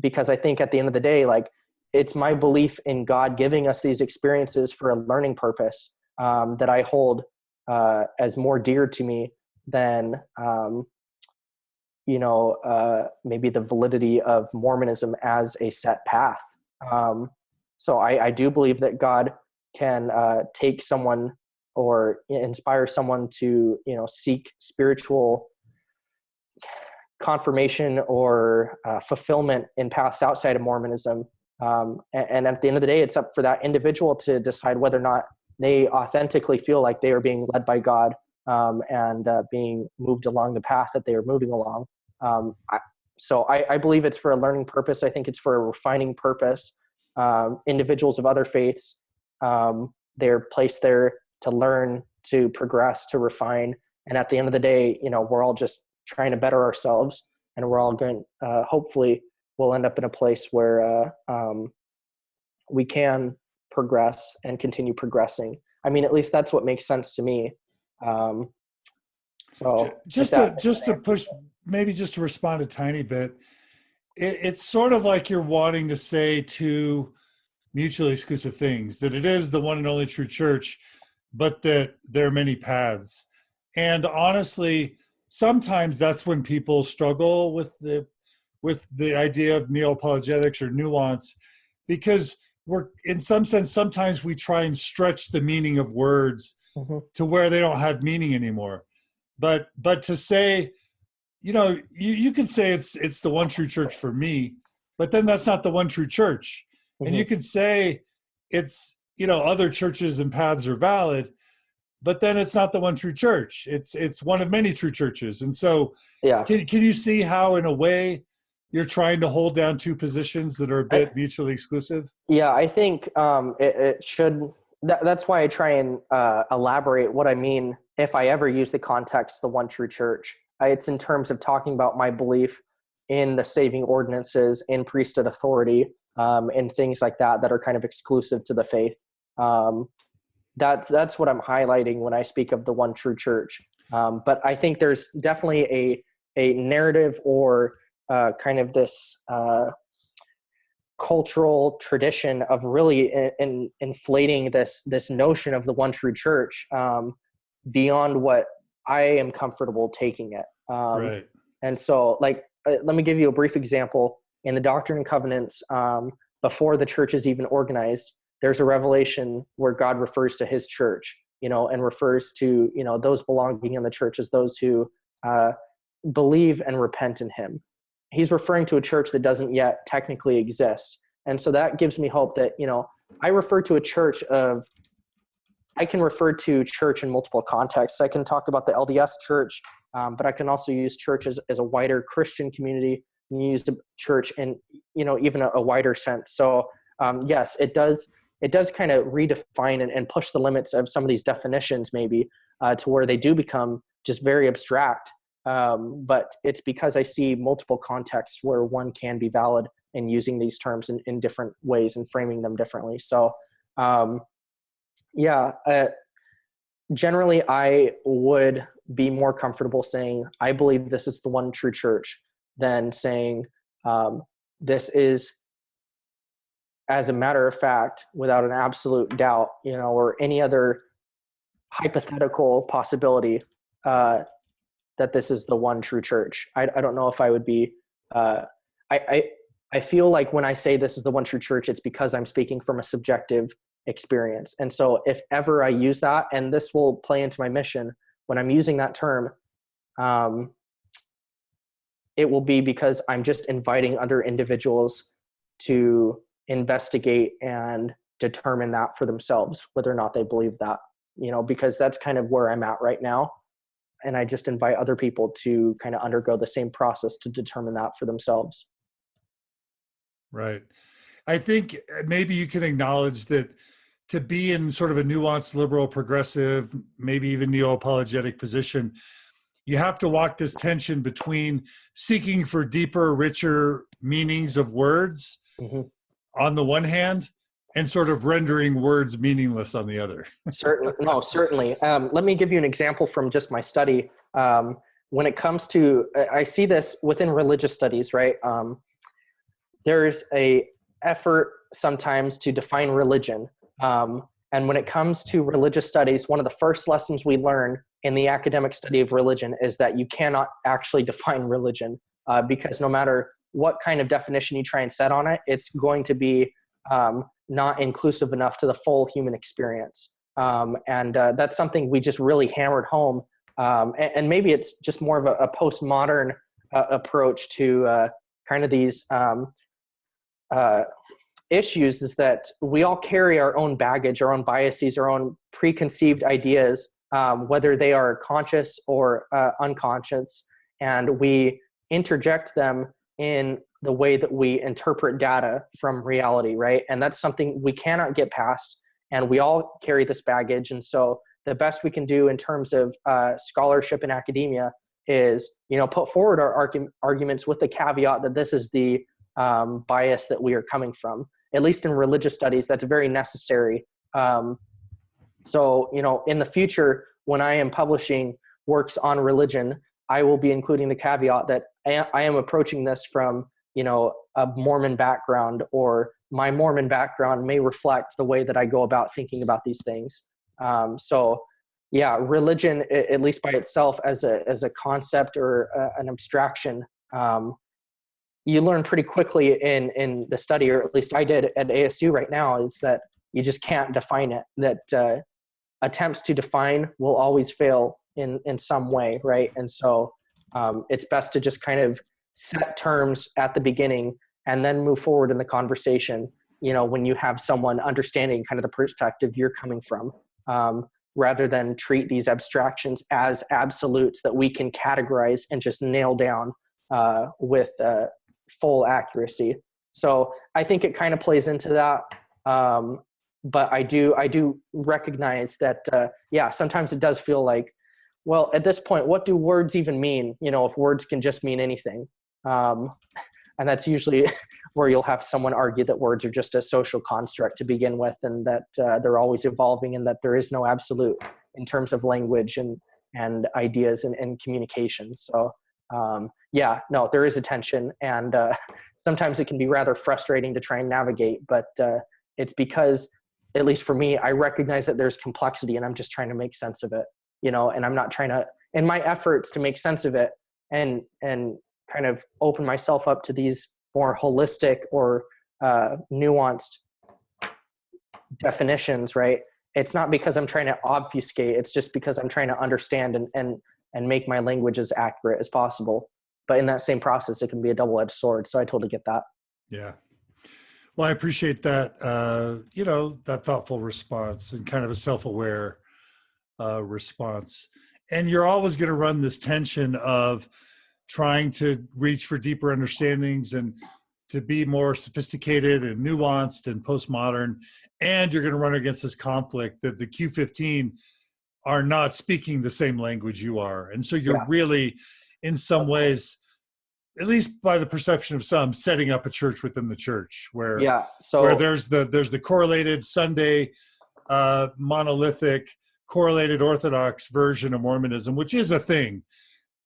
because I think at the end of the day, like, it's my belief in God giving us these experiences for a learning purpose that I hold as more dear to me than, maybe the validity of Mormonism as a set path. So I do believe that God can take someone or inspire someone to, seek spiritual confirmation or fulfillment in paths outside of Mormonism. And at the end of the day, it's up for that individual to decide whether or not they authentically feel like they are being led by God and being moved along the path that they are moving along. So I believe it's for a learning purpose. I think it's for a refining purpose. Individuals of other faiths, they're placed there to learn, to progress, to refine. And at the end of the day, we're all just trying to better ourselves, and we're all going, hopefully we'll end up in a place where we can progress and continue progressing. I mean, at least that's what makes sense to me. So just to push, maybe just to respond a tiny bit, it's sort of like you're wanting to say two mutually exclusive things, that it is the one and only true church, but that there are many paths. And honestly, sometimes that's when people struggle with the idea of neo-apologetics or nuance, because we're, in some sense, sometimes we try and stretch the meaning of words to where they don't have meaning anymore. But to say, you can say it's the one true church for me, but then that's not the one true church. And Mm-hmm. you could say it's, other churches and paths are valid, but then it's not the one true church. It's one of many true churches. And so Yeah. can you see how, in a way, you're trying to hold down two positions that are a bit mutually exclusive? Yeah, I think it should. That's why I try and elaborate what I mean if I ever use the context, the one true church. It's in terms of talking about my belief in the saving ordinances, in priesthood authority, and things like that are kind of exclusive to the faith. That's what I'm highlighting when I speak of the one true church. But I think there's definitely a narrative or kind of this cultural tradition of really inflating this notion of the one true church beyond what I am comfortable taking it. Right. And so, let me give you a brief example. In the Doctrine and Covenants, before the church is even organized, there's a revelation where God refers to his church, and refers to, those belonging in the church as those who believe and repent in him. He's referring to a church that doesn't yet technically exist. And so that gives me hope that, I refer to a church I can refer to church in multiple contexts. I can talk about the LDS church, but I can also use church as a wider Christian community, and use the church in, even a wider sense. So yes, it does kind of redefine and push the limits of some of these definitions maybe to where they do become just very abstract. But it's because I see multiple contexts where one can be valid in using these terms in different ways and framing them differently. So, generally I would be more comfortable saying, I believe this is the one true church, than saying, this is, as a matter of fact, without an absolute doubt, or any other hypothetical possibility, that this is the one true church. I don't know if I would be, I feel like when I say this is the one true church, it's because I'm speaking from a subjective experience. And so if ever I use that, and this will play into my mission, when I'm using that term, it will be because I'm just inviting other individuals to investigate and determine that for themselves, whether or not they believe that, because that's kind of where I'm at right now. And I just invite other people to kind of undergo the same process to determine that for themselves. Right. I think maybe you can acknowledge that to be in sort of a nuanced, liberal, progressive, maybe even neo-apologetic position, you have to walk this tension between seeking for deeper, richer meanings of words on the one hand, and sort of rendering words meaningless on the other. Certainly. Let me give you an example from just my study. When it comes to, I see this within religious studies, right? There's a effort sometimes to define religion. And when it comes to religious studies, one of the first lessons we learn in the academic study of religion is that you cannot actually define religion, because no matter what kind of definition you try and set on it, it's going to be not inclusive enough to the full human experience. And that's something we just really hammered home. And maybe it's just more of a postmodern approach to kind of these issues, is that we all carry our own baggage, our own biases, our own preconceived ideas, whether they are conscious or unconscious, and we interject them in the way that we interpret data from reality, right? And that's something we cannot get past, and we all carry this baggage. And so the best we can do in terms of scholarship and academia is, put forward our arguments with the caveat that this is the bias that we are coming from. At least in religious studies, that's very necessary. So, in the future, when I am publishing works on religion, I will be including the caveat that I am approaching this from, a Mormon background, or my Mormon background may reflect the way that I go about thinking about these things. So yeah, religion, at least by itself as a concept or an abstraction, you learn pretty quickly in the study, or at least I did at ASU right now, is that you just can't define it, that attempts to define will always fail in some way, right? And so it's best to just kind of set terms at the beginning and then move forward in the conversation, when you have someone understanding kind of the perspective you're coming from, rather than treat these abstractions as absolutes that we can categorize and just nail down with full accuracy. So I think it kind of plays into that. But I do recognize that, sometimes it does feel like, well, at this point, what do words even mean? If words can just mean anything. And that's usually where you'll have someone argue that words are just a social construct to begin with, and that they're always evolving, and that there is no absolute in terms of language and ideas and communication. So there is a tension, and sometimes it can be rather frustrating to try and navigate, but it's because, at least for me, I recognize that there's complexity, and I'm just trying to make sense of it, and I'm not trying to, in my efforts to make sense of it and kind of open myself up to these more holistic or nuanced definitions, right? It's not because I'm trying to obfuscate. It's just because I'm trying to understand and make my language as accurate as possible. But in that same process, it can be a double-edged sword. So I totally get that. Yeah. Well, I appreciate that, that thoughtful response and kind of a self-aware response. And you're always going to run this tension of trying to reach for deeper understandings and to be more sophisticated and nuanced and postmodern. And you're going to run against this conflict that the Q15 are not speaking the same language you are. And so you're really, in some ways, at least by the perception of some, setting up a church within the church where there's the correlated Sunday monolithic correlated Orthodox version of Mormonism, which is a thing.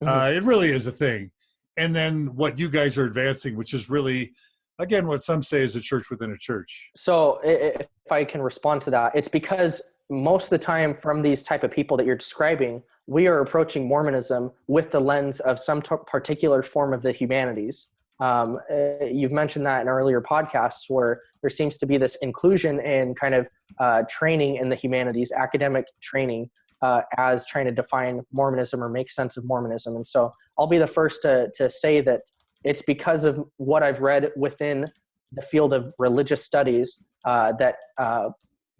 It really is a thing. And then what you guys are advancing, which is really, again, what some say is a church within a church. So if I can respond to that, it's because most of the time from these type of people that you're describing, we are approaching Mormonism with the lens of some particular form of the humanities. You've mentioned that in earlier podcasts where there seems to be this inclusion in kind of training in the humanities, academic training, as trying to define Mormonism or make sense of Mormonism. And so I'll be the first to say that it's because of what I've read within the field of religious studies that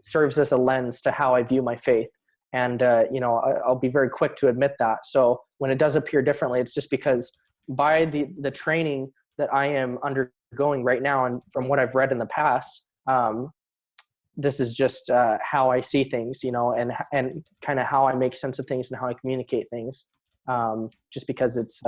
serves as a lens to how I view my faith. And, I'll be very quick to admit that. So when it does appear differently, it's just because by the training that I am undergoing right now, and from what I've read in the past, this is just how I see things, and kind of how I make sense of things and how I communicate things. Just because it's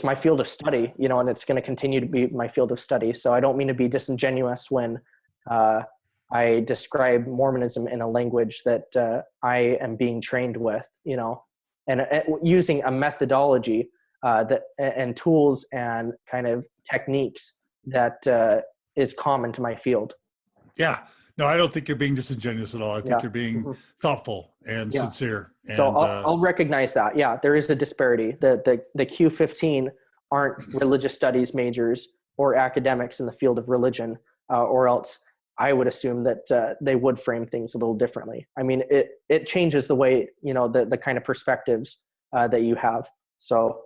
my field of study, and it's going to continue to be my field of study. So I don't mean to be disingenuous when I describe Mormonism in a language that I am being trained with, and using a methodology and tools and kind of techniques that is common to my field. Yeah. No, I don't think you're being disingenuous at all. I think you're being thoughtful and sincere. And, so I'll recognize that. Yeah, there is a disparity. The Q15 aren't religious studies majors or academics in the field of religion, or else I would assume that they would frame things a little differently. I mean, it changes the way, the kind of perspectives that you have. So.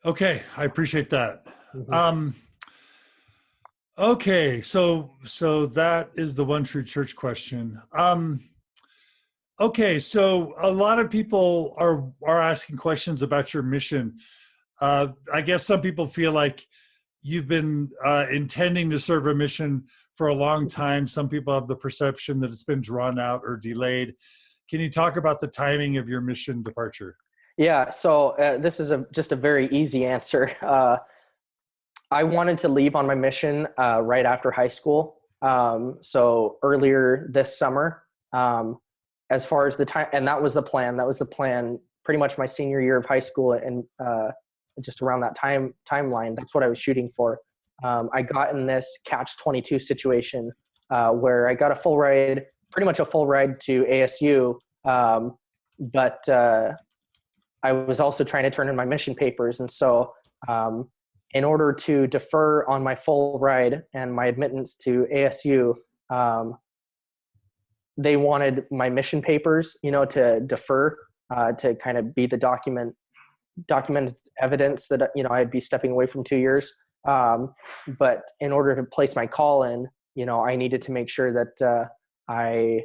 Okay. I appreciate that. Okay. So that is the one true church question. Okay. So a lot of people are asking questions about your mission. I guess some people feel like you've been intending to serve a mission for a long time. Some people have the perception that it's been drawn out or delayed. Can you talk about the timing of your mission departure? Yeah, so this is just a very easy answer. I wanted to leave on my mission right after high school. So earlier this summer, as far as the time, and that was the plan. That was the plan pretty much my senior year of high school, and just around that timeline, that's what I was shooting for. I got in this catch-22 situation where I got pretty much a full ride to ASU, but I was also trying to turn in my mission papers. And so in order to defer on my full ride and my admittance to ASU, they wanted my mission papers, to defer, to kind of be the document documented evidence that, I'd be stepping away from 2 years. But in order to place my call in, I needed to make sure that I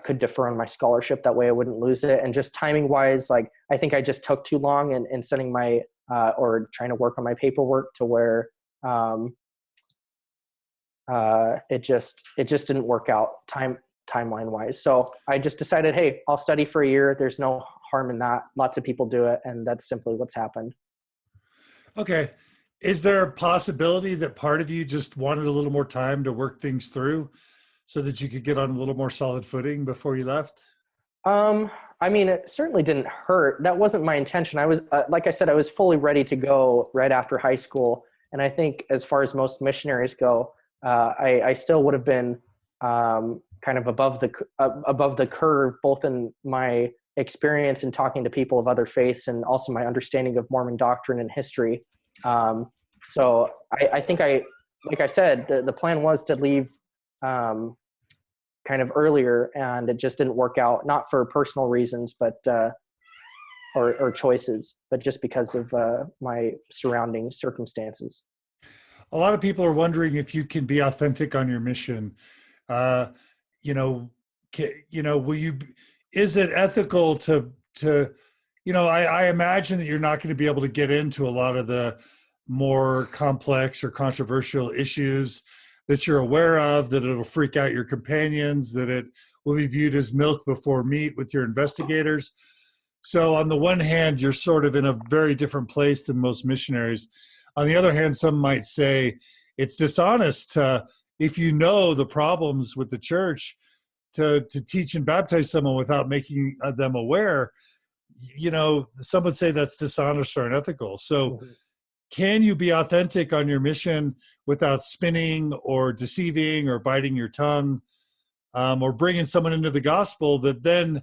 could defer on my scholarship. That way I wouldn't lose it. And just timing wise, like, I think I just took too long in sending my, or trying to work on my paperwork to where it just didn't work out timeline wise. So I just decided, hey, I'll study for a year. There's no harm in that. Lots of people do it. And that's simply what's happened. Okay. Is there a possibility that part of you just wanted a little more time to work things through so that you could get on a little more solid footing before you left? I mean, it certainly didn't hurt. That wasn't my intention. I was, like I said, I was fully ready to go right after high school. And I think as far as most missionaries go, I still would have been kind of above the curve, both in my experience in talking to people of other faiths and also my understanding of Mormon doctrine and history. So I think like I said, the plan was to leave kind of earlier, and it just didn't work out, not for personal reasons, but or choices, but just because of my surrounding circumstances. A lot of people are wondering if you can be authentic on your mission. Will you? Is it ethical to? I imagine that you're not going to be able to get into a lot of the more complex or controversial issues that you're aware of, that it'll freak out your companions, that it will be viewed as milk before meat with your investigators. So on the one hand, you're sort of in a very different place than most missionaries. On the other hand, some might say it's dishonest to, if you know the problems with the church, to teach and baptize someone without making them aware. Some would say that's dishonest or unethical. So can you be authentic on your mission without spinning or deceiving or biting your tongue, or bringing someone into the gospel that then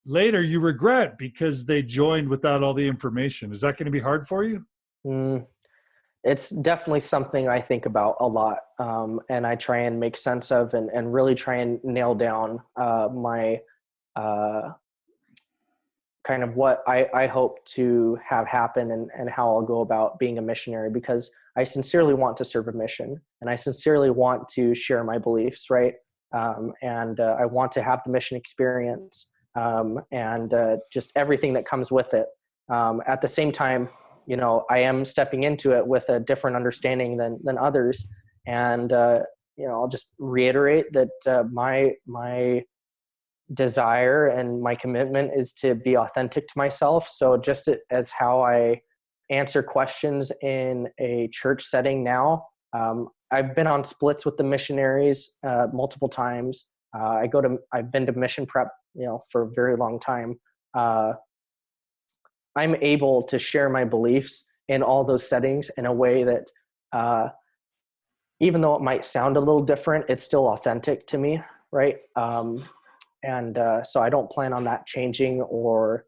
later you regret because they joined without all the information? Is that going to be hard for you? It's definitely something I think about a lot, and I try and make sense of and really try and nail down my kind of what I hope to have happen and how I'll go about being a missionary, because I sincerely want to serve a mission and I sincerely want to share my beliefs, right? And I want to have the mission experience and just everything that comes with it. At the same time, I am stepping into it with a different understanding than others. And, I'll just reiterate that my desire and my commitment is to be authentic to myself. So just as how I answer questions in a church setting now, I've been on splits with the missionaries multiple times. I've been to mission prep, for a very long time. I'm able to share my beliefs in all those settings in a way that, even though it might sound a little different, it's still authentic to me, right? So I don't plan on that changing or,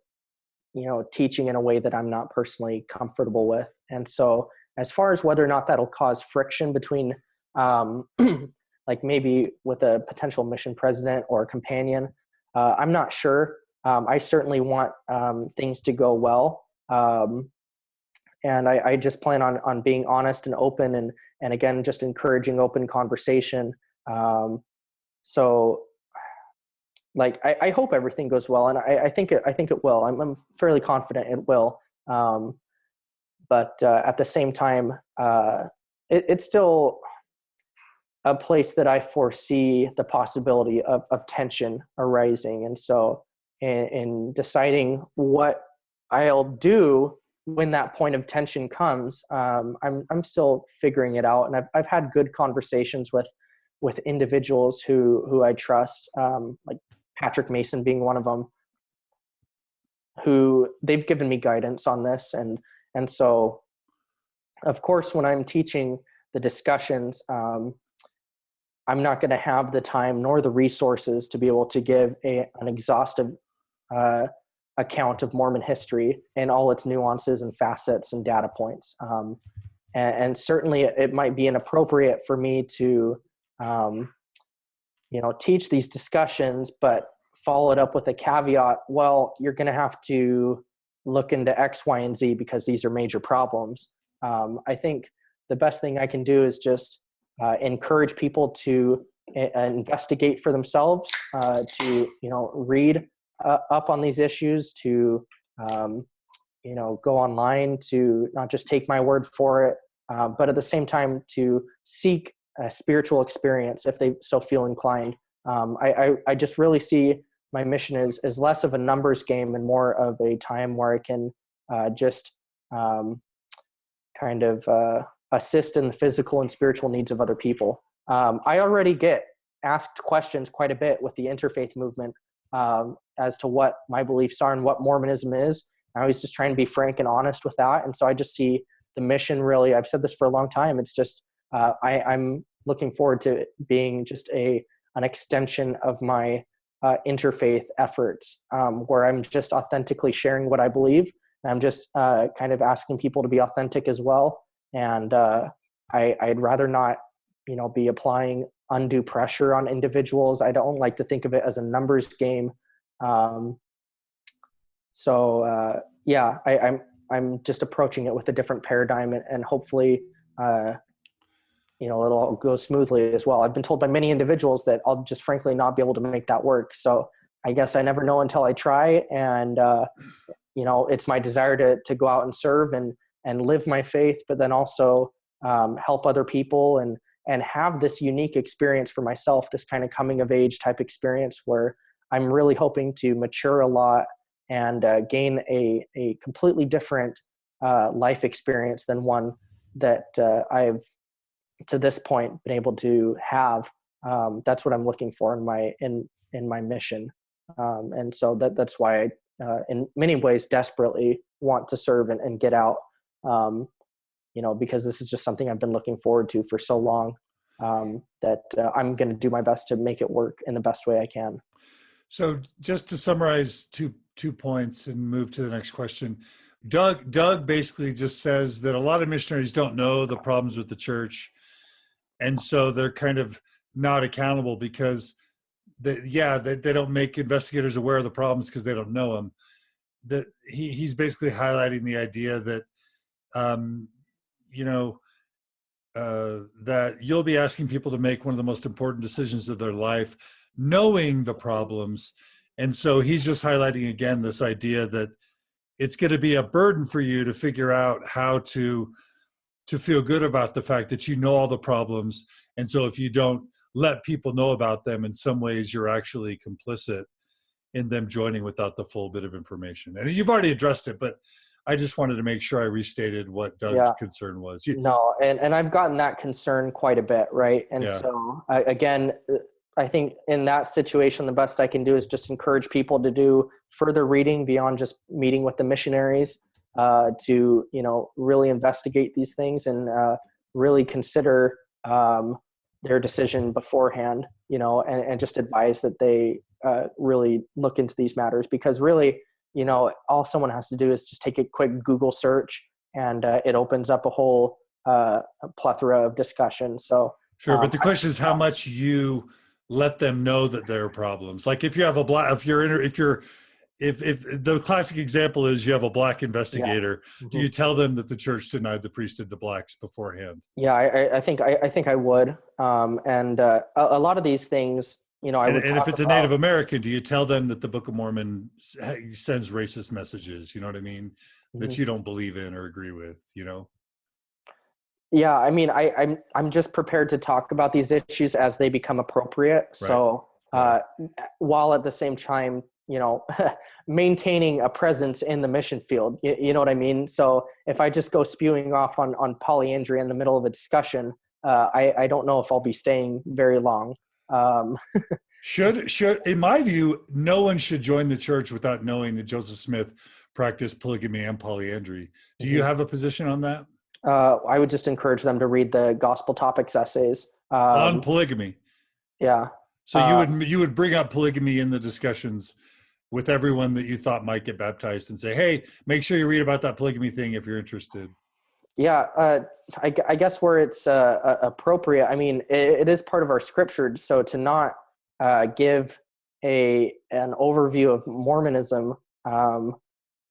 teaching in a way that I'm not personally comfortable with. And so as far as whether or not that'll cause friction between, like maybe with a potential mission president or a companion, I'm not sure. I certainly want things to go well. And I just plan on being honest and open and again, just encouraging open conversation. So like, I hope everything goes well, and I think it will. I'm fairly confident it will. But at the same time, it's still a place that I foresee the possibility of tension arising. And so in deciding what I'll do when that point of tension comes, I'm still figuring it out. And I've had good conversations with individuals who I trust, like Patrick Mason being one of them, who they've given me guidance on this. And so, of course, when I'm teaching the discussions, I'm not going to have the time nor the resources to be able to give an exhaustive account of Mormon history and all its nuances and facets and data points. And certainly it might be inappropriate for me to teach these discussions, but follow it up with a caveat. Well, you're going to have to look into X, Y, and Z because these are major problems. I think the best thing I can do is just encourage people to investigate for themselves, to read up on these issues, to go online, to not just take my word for it, but at the same time to seek a spiritual experience if they so feel inclined. I just really see my mission as less of a numbers game and more of a time where I can just assist in the physical and spiritual needs of other people. I already get asked questions quite a bit with the interfaith movement as to what my beliefs are and what Mormonism is. I always just trying to be frank and honest with that. And so I just see the mission really, I've said this for a long time, it's just I'm looking forward to it being just an extension of my interfaith efforts, where I'm just authentically sharing what I believe. And I'm just kind of asking people to be authentic as well. And I'd rather not, be applying undue pressure on individuals. I don't like to think of it as a numbers game. I'm just approaching it with a different paradigm, and hopefully, it'll all go smoothly as well. I've been told by many individuals that I'll just frankly not be able to make that work. So I guess I never know until I try. And, it's my desire to go out and serve and live my faith, but then also help other people and have this unique experience for myself, this kind of coming of age type experience where I'm really hoping to mature a lot and gain a completely different life experience than one that I've to this point been able to have. That's what I'm looking for in my mission, and so that's why I, in many ways, desperately want to serve and get out. Because this is just something I've been looking forward to for so long, that I'm going to do my best to make it work in the best way I can. So just to summarize two points and move to the next question, Doug basically just says that a lot of missionaries don't know the problems with the church, and so they're kind of not accountable because they don't make investigators aware of the problems because they don't know them. That he's basically highlighting the idea that that you'll be asking people to make one of the most important decisions of their life, knowing the problems. And so he's just highlighting again this idea that it's going to be a burden for you to figure out how to feel good about the fact that you know all the problems. And so if you don't let people know about them, in some ways you're actually complicit in them joining without the full bit of information. And you've already addressed it, but I just wanted to make sure I restated what Doug's concern was. And I've gotten that concern quite a bit, right? And so I think in that situation, the best I can do is just encourage people to do further reading beyond just meeting with the missionaries, to, really investigate these things and really consider their decision beforehand, and just advise that they really look into these matters, because really, all someone has to do is just take a quick Google search and it opens up a whole plethora of discussion. So sure, but the question is how much you let them know that there are problems. Like if you have if the classic example is you have a black investigator, do you tell them that the church denied the priesthood to blacks beforehand? Yeah, I think I would. And a lot of these things, and if it's a Native American, do you tell them that the Book of Mormon sends racist messages? You know what I mean? That you don't believe in or agree with, Yeah, I mean, I'm just prepared to talk about these issues as they become appropriate. Right. So while at the same time, maintaining a presence in the mission field, you know what I mean? So if I just go spewing off on polyandry in the middle of a discussion, I don't know if I'll be staying very long. Should in my view, no one should join the church without knowing that Joseph Smith practiced polygamy and polyandry. Do you have a position on that? I would just encourage them to read the Gospel Topics essays on polygamy. Yeah. So you would bring up polygamy in the discussions with everyone that you thought might get baptized and say, hey, make sure you read about that polygamy thing if you're interested. Yeah, I guess where it's appropriate, I mean, it is part of our scripture. So to not give an overview of Mormonism,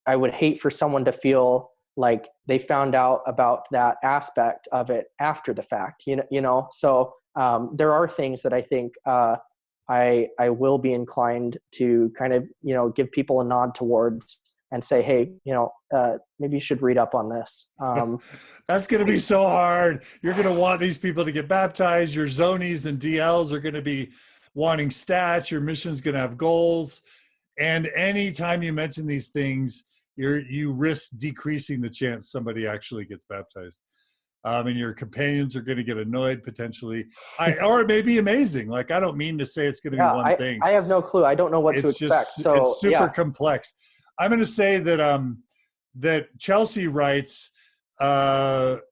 I would hate for someone to feel like they found out about that aspect of it after the fact, So there are things that I think I will be inclined to kind of, give people a nod towards and say, hey, maybe you should read up on this. That's going to be so hard. You're going to want these people to get baptized. Your zonies and DLs are going to be wanting stats. Your mission's going to have goals. And anytime you mention these things, you risk decreasing the chance somebody actually gets baptized. And your companions are going to get annoyed potentially, or it may be amazing. Like, I don't mean to say it's going to be one thing. I have no clue. I don't know what to expect. So it's super complex. I'm going to say that that Chelsea writes. What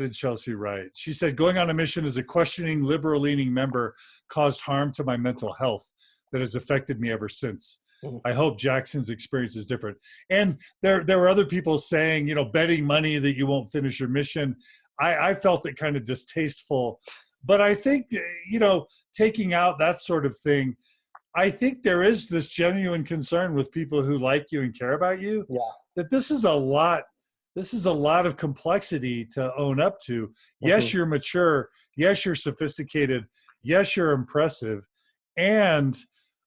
did Chelsea write? She said, "Going on a mission as a questioning, liberal-leaning member caused harm to my mental health that has affected me ever since. I hope Jaxon's experience is different." And there were other people saying, betting money that you won't finish your mission. I felt it kind of distasteful, but I think, taking out that sort of thing, I think there is this genuine concern with people who like you and care about you, that this is a lot of complexity to own up to. Yes, you're mature. Yes, you're sophisticated. Yes, you're impressive. And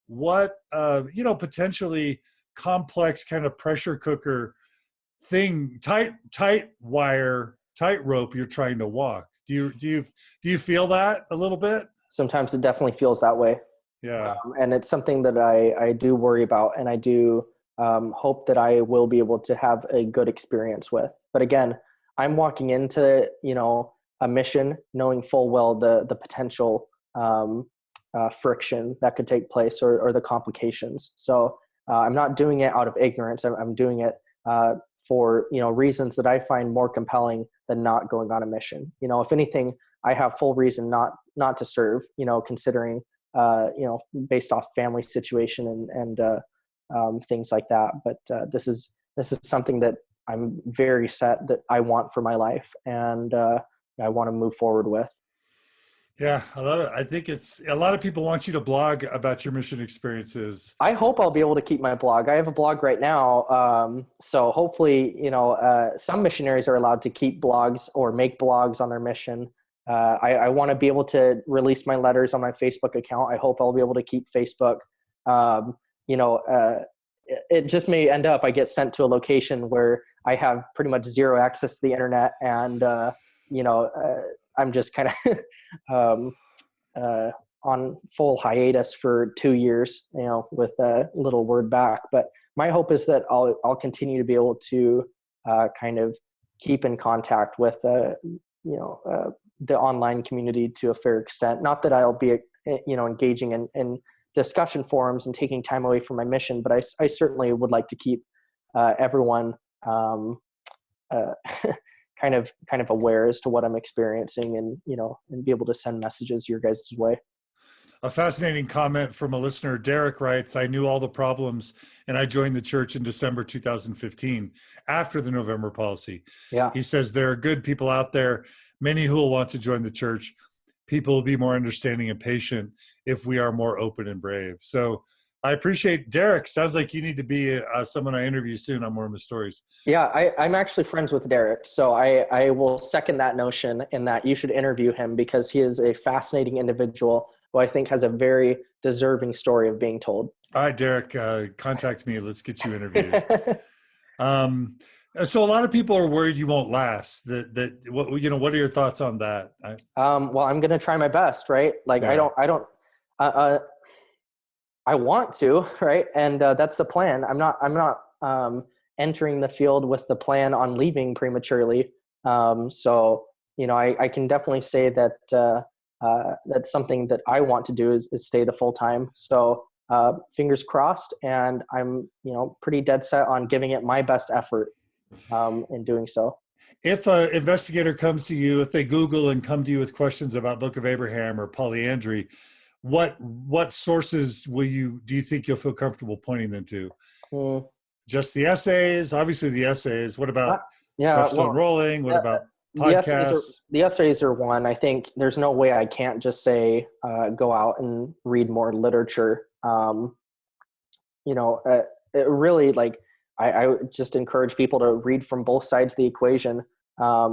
what, potentially complex kind of pressure cooker thing, tight rope you're trying to walk. Do you feel that a little bit? Sometimes it definitely feels that way. Yeah. And it's something that I do worry about, and I do hope that I will be able to have a good experience with. But again, I'm walking into, a mission knowing full well the potential friction that could take place or the complications. So I'm not doing it out of ignorance. I'm doing it for, reasons that I find more compelling than not going on a mission. If anything, I have full reason not to serve, considering, based off family situation and things like that. But this is something that I'm very set that I want for my life, and I want to move forward with. Yeah, I love it. I think it's a lot of people want you to blog about your mission experiences. I hope I'll be able to keep my blog. I have a blog right now. So hopefully, some missionaries are allowed to keep blogs or make blogs on their mission. I want to be able to release my letters on my Facebook account. I hope I'll be able to keep Facebook. It just may end up I get sent to a location where I have pretty much zero access to the internet, and I'm just kind of on full hiatus for 2 years, with a little word back. But my hope is that I'll continue to be able to kind of keep in contact with the online community to a fair extent. Not that I'll be engaging in discussion forums and taking time away from my mission, but I certainly would like to keep everyone kind of aware as to what I'm experiencing, and be able to send messages your guys' way. A fascinating comment from a listener. Derek writes, "I knew all the problems and I joined the church in December 2015 after the November policy." Yeah. He says, "There are good people out there, many who will want to join the church. People will be more understanding and patient if we are more open and brave." So I appreciate Derek. Sounds like you need to be someone I interview soon on Mormon Stories. Yeah, I'm actually friends with Derek. So I will second that notion in that you should interview him, because he is a fascinating individual who I think has a very deserving story of being told. All right, Derek, contact me. Let's get you interviewed. So a lot of people are worried you won't last. What are your thoughts on that? Well, I'm going to try my best, right? Like, yeah. I want to, right? And that's the plan. I'm not entering the field with the plan on leaving prematurely. So, I can definitely say that that's something that I want to do is stay the full time. So fingers crossed, and I'm, pretty dead set on giving it my best effort in doing so. If an investigator comes to you, if they Google and come to you with questions about Book of Abraham or polyandry, what sources do you think you'll feel comfortable pointing them to? Just the essays? Obviously the essays. What about Stone Rolling? What about podcasts? The essays are one. I think there's no way I can't just say go out and read more literature. it really, like, I would just encourage people to read from both sides of the equation. I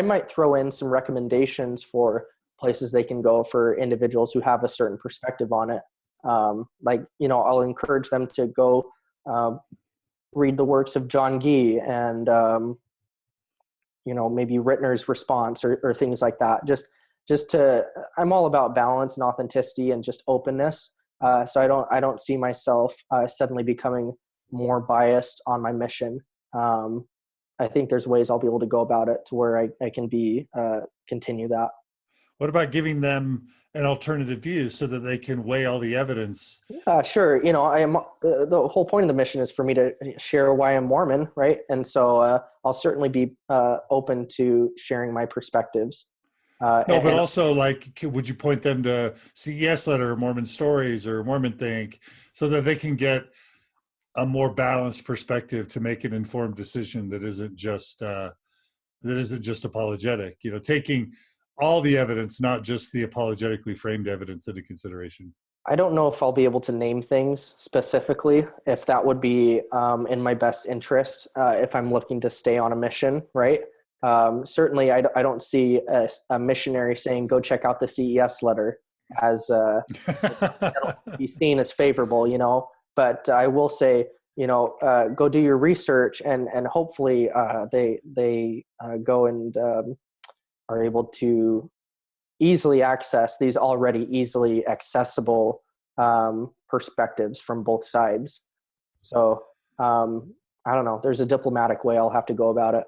might throw in some recommendations for places they can go for individuals who have a certain perspective on it. I'll encourage them to go read the works of John Gee and, maybe Rittner's response or things like that. I'm all about balance and authenticity and just openness. So I don't see myself suddenly becoming more biased on my mission. I think there's ways I'll be able to go about it to where I can continue that. What about giving them an alternative view so that they can weigh all the evidence? Sure. I am the whole point of the mission is for me to share why I'm Mormon, right? And so I'll certainly be open to sharing my perspectives. Also, would you point them to CES Letter, or Mormon Stories, or Mormon Think, so that they can get a more balanced perspective to make an informed decision that isn't just apologetic? Taking all the evidence, not just the apologetically framed evidence, into consideration. I don't know if I'll be able to name things specifically, if that would be in my best interest, if I'm looking to stay on a mission, right? Certainly, I don't see a missionary saying, go check out the CES Letter as be seen as favorable, but I will say, go do your research and hopefully they go and are able to easily access these already easily accessible perspectives from both sides. So I don't know. There's a diplomatic way I'll have to go about it.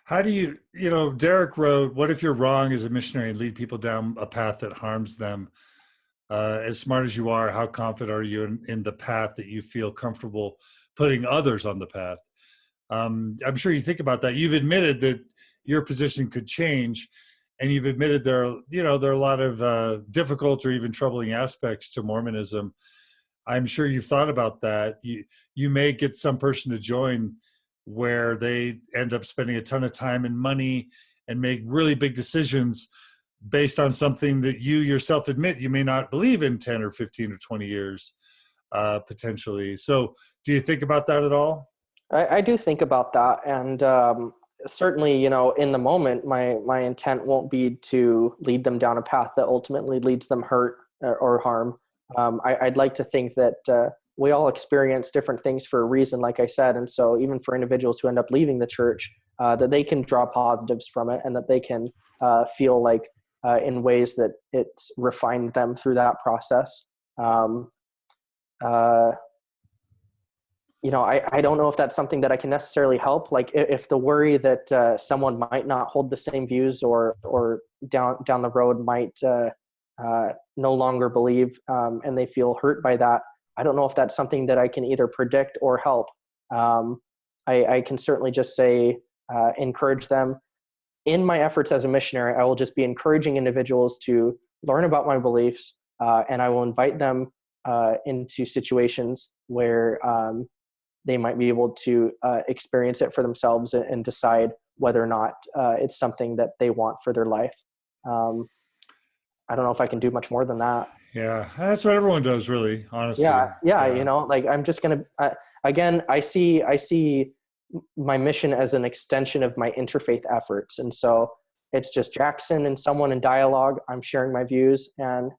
How do you, Derek wrote, what if you're wrong as a missionary and lead people down a path that harms them? As smart as you are, how confident are you in the path that you feel comfortable putting others on the path? I'm sure you think about that. You've admitted that your position could change, and you've admitted there are a lot of difficult or even troubling aspects to Mormonism. I'm sure you've thought about that. You may get some person to join where they end up spending a ton of time and money and make really big decisions based on something that you yourself admit you may not believe in 10 or 15 or 20 years, potentially. So do you think about that at all? I do think about that. And certainly, in the moment, my intent won't be to lead them down a path that ultimately leads them hurt or harm. I'd like to think that we all experience different things for a reason, like I said. And so even for individuals who end up leaving the church, that they can draw positives from it and that they can feel like in ways that it's refined them through that process. I don't know if that's something that I can necessarily help. Like if the worry that someone might not hold the same views or down the road might no longer believe and they feel hurt by that, I don't know if that's something that I can either predict or help. I can certainly just say, encourage them. In my efforts as a missionary, I will just be encouraging individuals to learn about my beliefs, and I will invite them into situations where they might be able to experience it for themselves and decide whether or not it's something that they want for their life. I don't know if I can do much more than that. Yeah, that's what everyone does, really, honestly. Yeah. I'm just going to, again, I see my mission as an extension of my interfaith efforts. And so it's just Jaxon and someone in dialogue. I'm sharing my views and,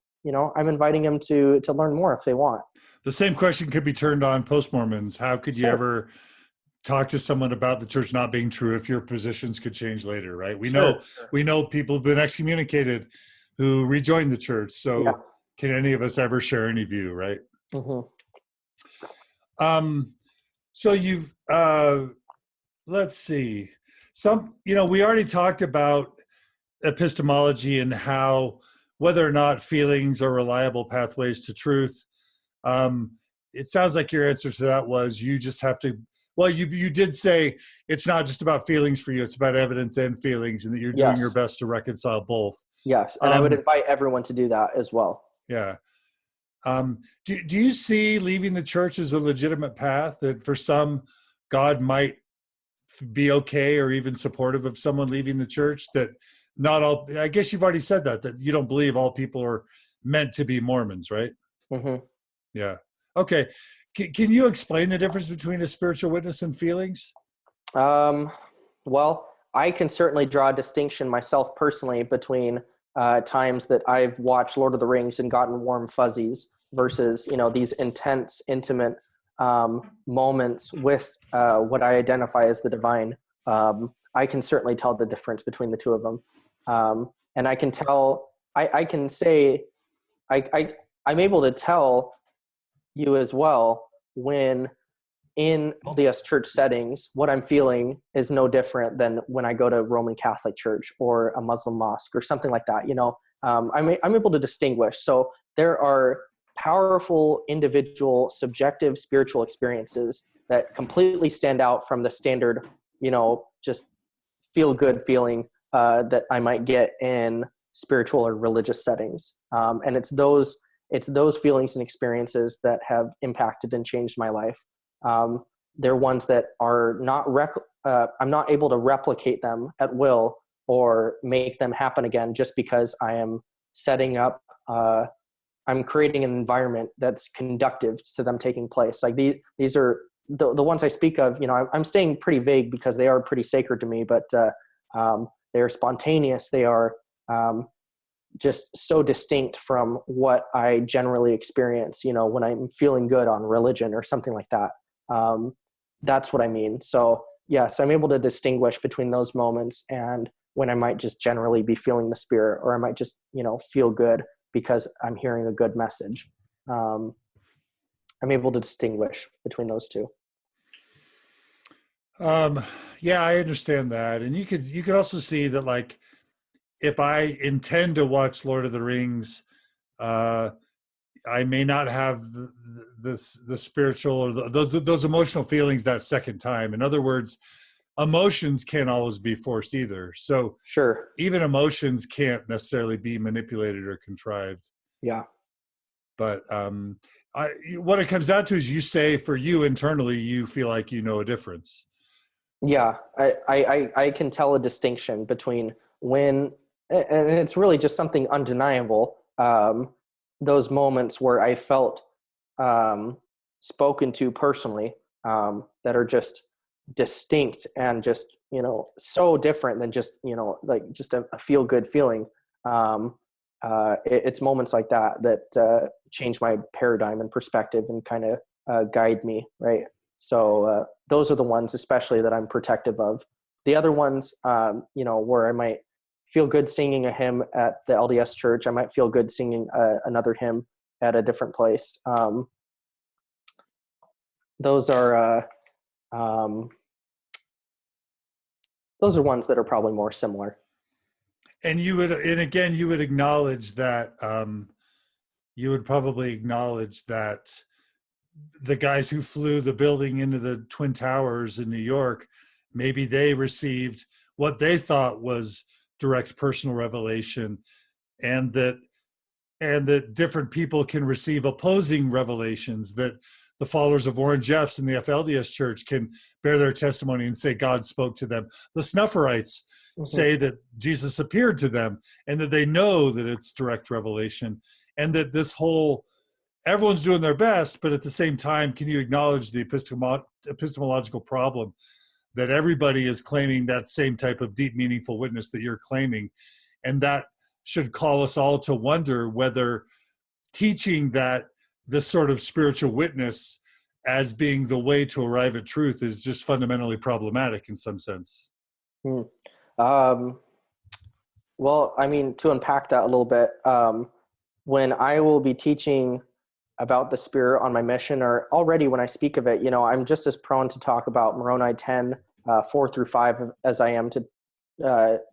I'm inviting them to learn more if they want. The same question could be turned on post-Mormons. How could you ever talk to someone about the church not being true if your positions could change later, right? We know people have been excommunicated who rejoined the church. So can any of us ever share any view, right? Mm-hmm. So you've, let's see. We already talked about epistemology and how whether or not feelings are reliable pathways to truth. It sounds like your answer to that was you just have to, well, you did say it's not just about feelings for you, it's about evidence and feelings, and that you're doing your best to reconcile both. Yes, and I would invite everyone to do that as well. Yeah. Do you see leaving the church as a legitimate path, that for some, God might be okay or even supportive of someone leaving the church? That not all, I guess you've already said that you don't believe all people are meant to be Mormons, right? Mm-hmm. Yeah. Okay. Can you explain the difference between a spiritual witness and feelings? Well, I can certainly draw a distinction myself personally between times that I've watched Lord of the Rings and gotten warm fuzzies versus, these intense, intimate moments with what I identify as the divine. I can certainly tell the difference between the two of them. And I can tell, I can say, I'm able to tell you as well when in LDS church settings, what I'm feeling is no different than when I go to Roman Catholic church or a Muslim mosque or something like that. I'm able to distinguish. So there are powerful individual subjective spiritual experiences that completely stand out from the standard, just feel good feeling that I might get in spiritual or religious settings. And it's those feelings and experiences that have impacted and changed my life. They're ones that are not, I'm not able to replicate them at will or make them happen again just because I am setting up, I'm creating an environment that's conductive to them taking place. Like these are the ones I speak of, I'm staying pretty vague because they are pretty sacred to me, but they are spontaneous. They are just so distinct from what I generally experience, when I'm feeling good on religion or something like that. That's what I mean. So yes, I'm able to distinguish between those moments and when I might just generally be feeling the Spirit, or I might just, feel good because I'm hearing a good message. I'm able to distinguish between those two. Yeah, I understand that. And you could also see that, like, if I intend to watch Lord of the Rings, I may not have the spiritual or those emotional feelings that second time. In other words, emotions can't always be forced either. So sure, even emotions can't necessarily be manipulated or contrived. Yeah. But what it comes down to is, you say for you internally, you feel like you know a difference. Yeah, I can tell a distinction between when, and it's really just something undeniable, those moments where I felt spoken to personally, that are just distinct and just, so different than just, like just a feel good feeling. It's moments like that change my paradigm and perspective and kind of guide me, right? So those are the ones especially that I'm protective of. The other ones, where I might feel good singing a hymn at the LDS church, I might feel good singing another hymn at a different place. Those are ones that are probably more similar. And you would acknowledge that, you would probably acknowledge that the guys who flew the building into the Twin Towers in New York, maybe they received what they thought was direct personal revelation, and that different people can receive opposing revelations, that the followers of Warren Jeffs in the FLDS church can bear their testimony and say God spoke to them. The Snufferites say that Jesus appeared to them, and that they know that it's direct revelation, and that everyone's doing their best, but at the same time, can you acknowledge the epistemological problem that everybody is claiming that same type of deep, meaningful witness that you're claiming? And that should call us all to wonder whether teaching that this sort of spiritual witness as being the way to arrive at truth is just fundamentally problematic in some sense. Well, I mean, to unpack that a little bit, when I will be teaching about the Spirit on my mission, or already when I speak of it, I'm just as prone to talk about Moroni 10, 4-5, as I am to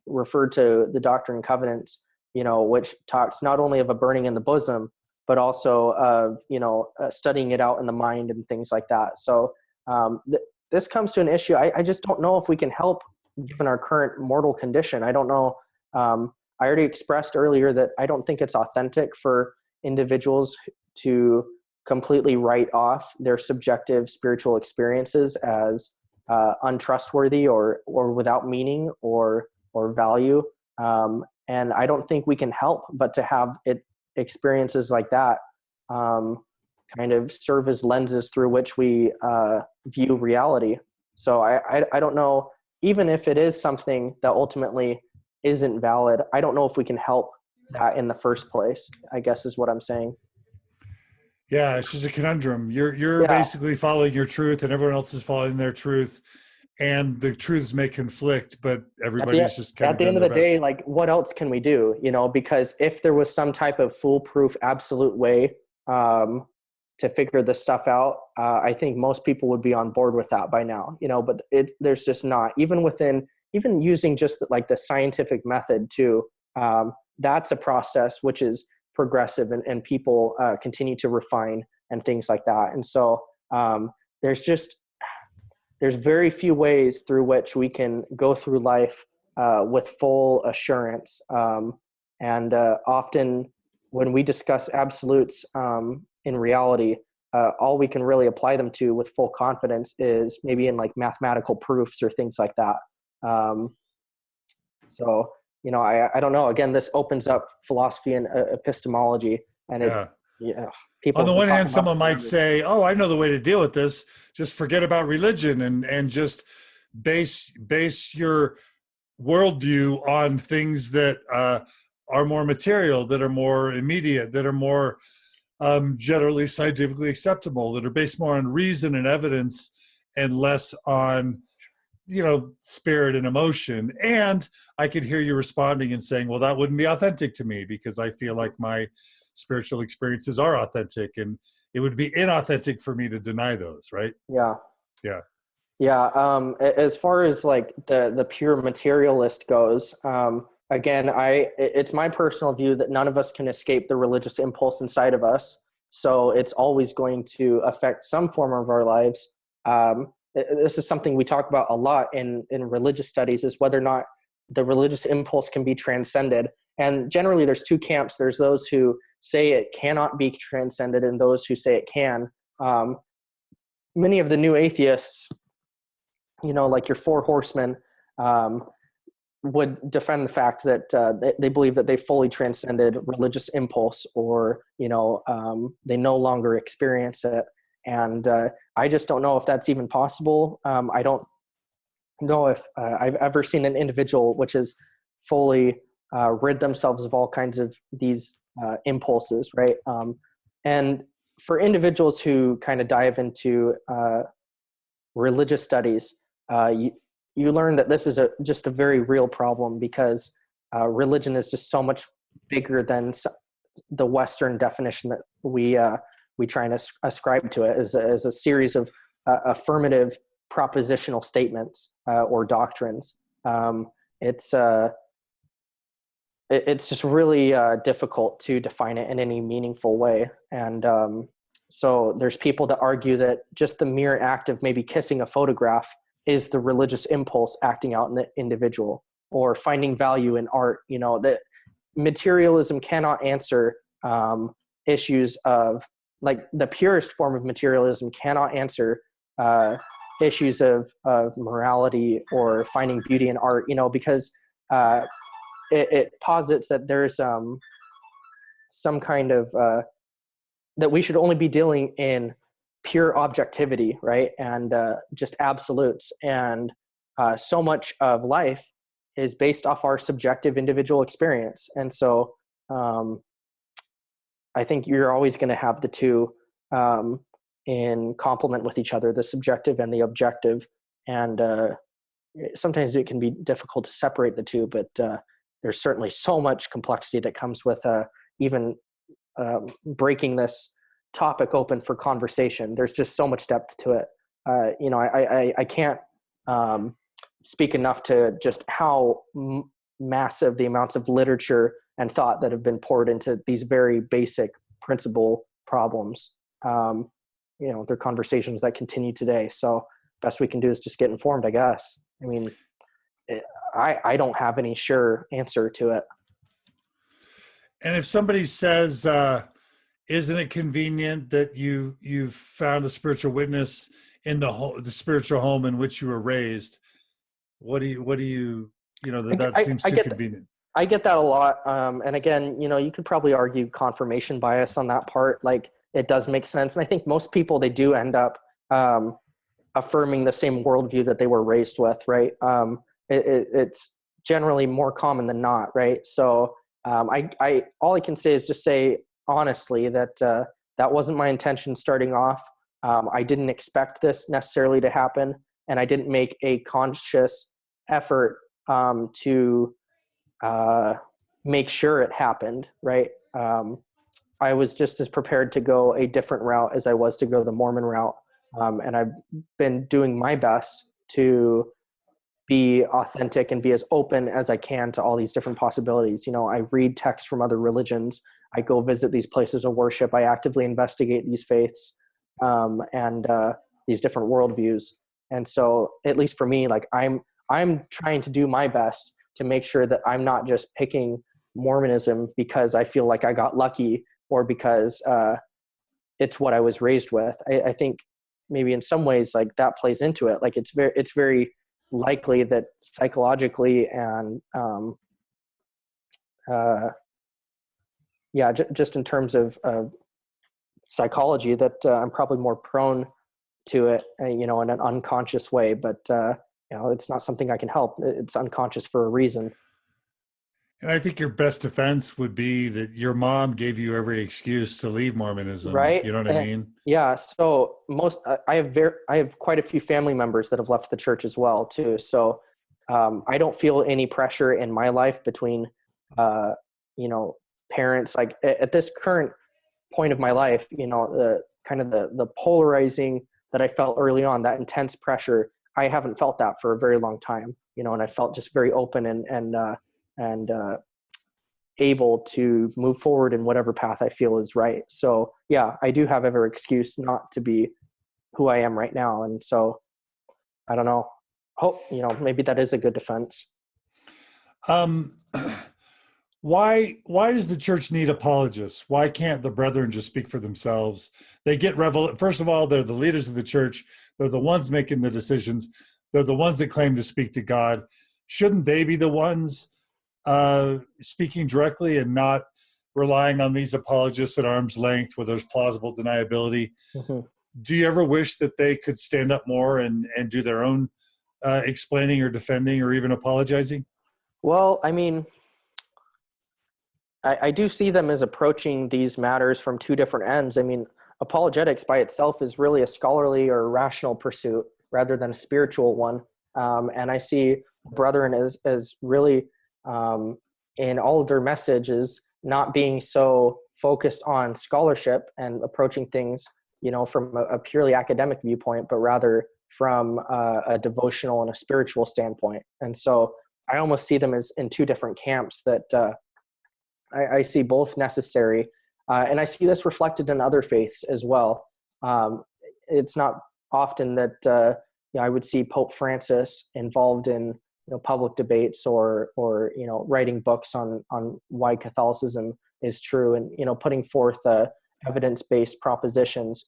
refer to the Doctrine and Covenants, which talks not only of a burning in the bosom, but also of, studying it out in the mind and things like that. So this comes to an issue. I just don't know if we can help given our current mortal condition. I don't know. I already expressed earlier that I don't think it's authentic for individuals to completely write off their subjective spiritual experiences as untrustworthy or without meaning or value. And I don't think we can help but to have experiences like that kind of serve as lenses through which we view reality. So I don't know, even if it is something that ultimately isn't valid, I don't know if we can help that in the first place, I guess is what I'm saying. Yeah, it's just a conundrum. You're basically following your truth, and everyone else is following their truth, and the truths may conflict, but everybody's just kind of at the end of the day, like, what else can we do? You know, because if there was some type of foolproof, absolute way to figure this stuff out, I think most people would be on board with that by now. You know, but there's just not. Even using just like the scientific method too. That's a process which is progressive, and people continue to refine and things like that. And so there's very few ways through which we can go through life with full assurance. And often when we discuss absolutes in reality, all we can really apply them to with full confidence is maybe in like mathematical proofs or things like that. So, you know, I don't know. Again, this opens up philosophy and epistemology, and people. On the one hand, someone might say, "Oh, I know the way to deal with this. Just forget about religion and just base your worldview on things that are more material, that are more immediate, that are more generally scientifically acceptable, that are based more on reason and evidence and less on, you know, spirit and emotion." And I could hear you responding and saying, well, that wouldn't be authentic to me because I feel like my spiritual experiences are authentic, and it would be inauthentic for me to deny those, right? Yeah. As far as like the pure materialist goes, again, it's my personal view that none of us can escape the religious impulse inside of us. So it's always going to affect some form of our lives. This is something we talk about a lot in religious studies, is whether or not the religious impulse can be transcended. And generally there's two camps. There's those who say it cannot be transcended and those who say it can. Many of the new atheists, you know, like your four horsemen, would defend the fact that they believe that they fully transcended religious impulse, or, you know, they no longer experience it. And I just don't know if that's even possible. I don't know if I've ever seen an individual which has fully rid themselves of all kinds of these impulses, right? And for individuals who kind of dive into religious studies, you learn that this is just a very real problem, because religion is just so much bigger than the Western definition that we try and ascribe to it as a series of affirmative propositional statements or doctrines. It's just really difficult to define it in any meaningful way. And so there's people that argue that just the mere act of maybe kissing a photograph is the religious impulse acting out in the individual, or finding value in art. You know, that materialism cannot answer issues of, like, the purest form of materialism cannot answer issues of morality or finding beauty in art, you know, because it posits that there's some kind of that we should only be dealing in pure objectivity, right? And just absolutes. And so much of life is based off our subjective individual experience. And so I think you're always going to have the two in complement with each other, the subjective and the objective. And sometimes it can be difficult to separate the two, but there's certainly so much complexity that comes with even breaking this topic open for conversation. There's just so much depth to it. You know, I can't speak enough to just how massive the amounts of literature and thought that have been poured into these very basic principle problems. You know, they're conversations that continue today. So best we can do is just get informed, I guess. I mean, I don't have any sure answer to it. And if somebody says, isn't it convenient that you've found a spiritual witness in the spiritual home in which you were raised? What do you know, that seems too convenient. I get that a lot. And again, you know, you could probably argue confirmation bias on that part. Like, it does make sense. And I think most people, they do end up affirming the same worldview that they were raised with, right? It's generally more common than not, right? So I all I can say is just say honestly that that wasn't my intention starting off. I didn't expect this necessarily to happen, and I didn't make a conscious effort to make sure it happened, right? I was just as prepared to go a different route as I was to go the Mormon route. And I've been doing my best to be authentic and be as open as I can to all these different possibilities. You know, I read texts from other religions. I go visit these places of worship. I actively investigate these faiths and these different worldviews. And so, at least for me, like I'm trying to do my best to make sure that I'm not just picking Mormonism because I feel like I got lucky or because it's what I was raised with. I think maybe in some ways like that plays into it. Like it's very likely that psychologically and just in terms of psychology that I'm probably more prone to it, in an unconscious way, but it's not something I can help. It's unconscious for a reason. And I think your best defense would be that your mom gave you every excuse to leave Mormonism. Right. You know what I mean? Yeah. So I have quite a few family members that have left the church as well too. So I don't feel any pressure in my life between, parents. Like at this current point of my life, the kind of the polarizing that I felt early on, that intense pressure, I haven't felt that for a very long time, and I felt just very open and able to move forward in whatever path I feel is right. So yeah, I do have every excuse not to be who I am right now. And so I don't know, hope, maybe that is a good defense. Why does the church need apologists? Why can't the brethren just speak for themselves? They get first of all, they're the leaders of the church. They're the ones making the decisions. They're the ones that claim to speak to God. Shouldn't they be the ones speaking directly and not relying on these apologists at arm's length where there's plausible deniability? Mm-hmm. Do you ever wish that they could stand up more and do their own explaining or defending or even apologizing? Well, I mean, I do see them as approaching these matters from two different ends. I mean, apologetics by itself is really a scholarly or rational pursuit rather than a spiritual one. And I see brethren as really in all of their messages not being so focused on scholarship and approaching things, from a purely academic viewpoint, but rather from a devotional and a spiritual standpoint. And so I almost see them as in two different camps that I see both necessary. And I see this reflected in other faiths as well. It's not often that I would see Pope Francis involved in public debates or writing books on why Catholicism is true and putting forth evidence-based propositions.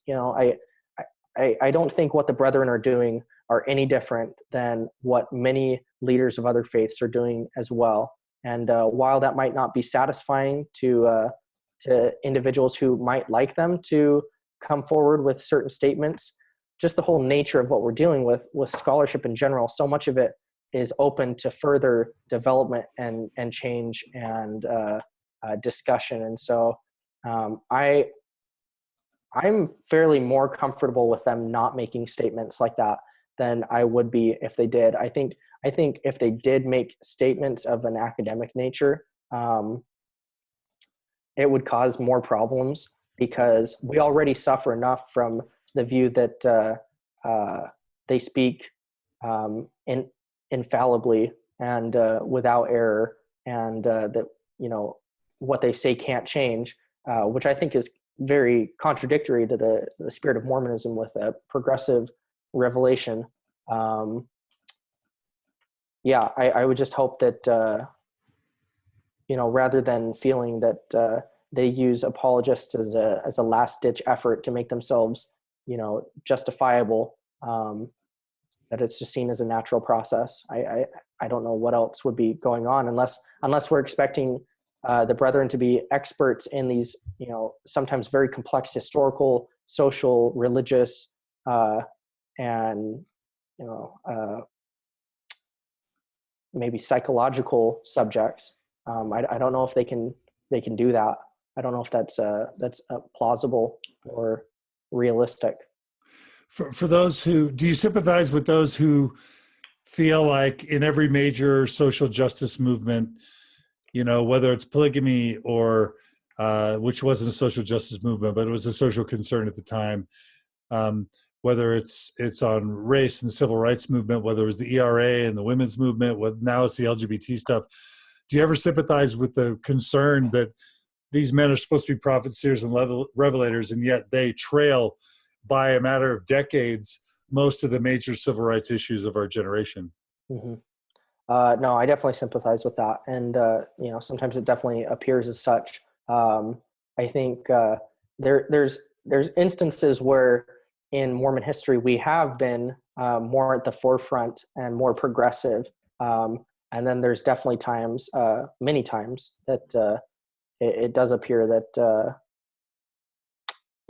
I don't think what the brethren are doing are any different than what many leaders of other faiths are doing as well. And while that might not be satisfying to individuals who might like them to come forward with certain statements, just the whole nature of what we're dealing with scholarship in general, so much of it is open to further development and change and discussion. And so I'm fairly more comfortable with them not making statements like that than I would be if they did. I think if they did make statements of an academic nature, it would cause more problems because we already suffer enough from the view that they speak infallibly and without error, and that what they say can't change, which I think is very contradictory to the spirit of Mormonism with a progressive revelation. I would just hope that rather than feeling that they use apologists as a last ditch effort to make themselves justifiable, that it's just seen as a natural process. I don't know what else would be going on unless we're expecting the brethren to be experts in these, sometimes very complex historical, social, religious, and maybe psychological subjects. I don't know if they can do that. I don't know if that's plausible or realistic. For those do you sympathize with those who feel like in every major social justice movement, whether it's polygamy or which wasn't a social justice movement, but it was a social concern at the time, whether it's on race and the civil rights movement, whether it was the ERA and the women's movement, now it's the LGBT stuff. Do you ever sympathize with the concern that these men are supposed to be prophets, seers, and revelators, and yet they trail by a matter of decades most of the major civil rights issues of our generation? Mm-hmm. No, I definitely sympathize with that. And, sometimes it definitely appears as such. I think there's instances where in Mormon history, we have been more at the forefront and more progressive. And then there's definitely times, many times, that it does appear that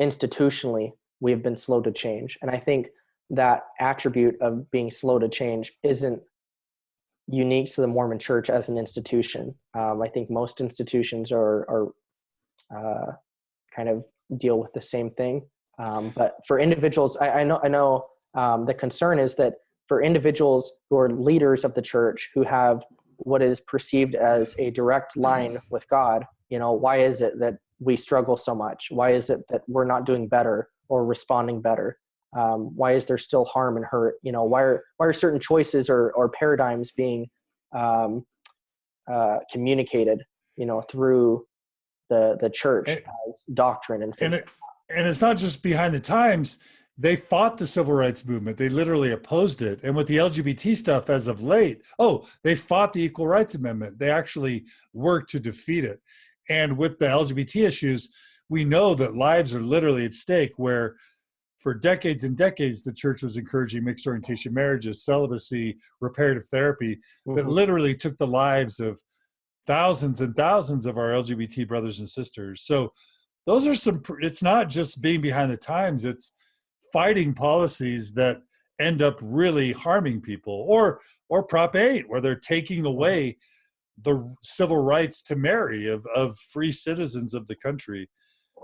institutionally we have been slow to change. And I think that attribute of being slow to change isn't unique to the Mormon Church as an institution. I think most institutions are kind of deal with the same thing. But for individuals, I know the concern is that for individuals who are leaders of the church who have what is perceived as a direct line with God, why is it that we struggle so much? Why is it that we're not doing better or responding better? Why is there still harm and hurt? Why are certain choices or paradigms being communicated, through the church as doctrine and things? And it's not just behind the times. They fought the civil rights movement. They literally opposed it. And with the LGBT stuff as of late, they fought the Equal Rights Amendment. They actually worked to defeat it. And with the LGBT issues, we know that lives are literally at stake, where for decades and decades, the church was encouraging mixed orientation marriages, celibacy, reparative therapy, that literally took the lives of thousands and thousands of our LGBT brothers and sisters. So those are it's not just being behind the times, it's fighting policies that end up really harming people, or Prop 8, where they're taking away the civil rights to marry of free citizens of the country.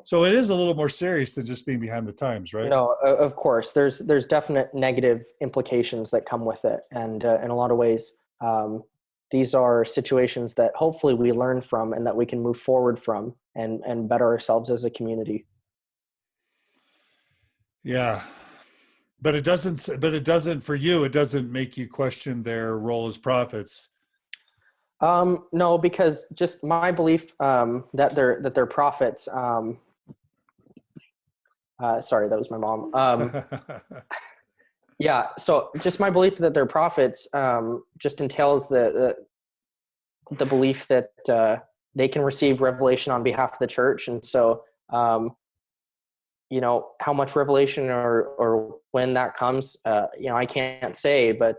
So it is a little more serious than just being behind the times, right? Of course, there's definite negative implications that come with it. And in a lot of ways, these are situations that hopefully we learn from and that we can move forward from and better ourselves as a community. Yeah. But it doesn't for you, it doesn't make you question their role as prophets. No, because just my belief that they're prophets. Sorry, that was my mom. Yeah, so just my belief that they're prophets just entails the belief that they can receive revelation on behalf of the church, and so how much revelation or when that comes, I can't say, but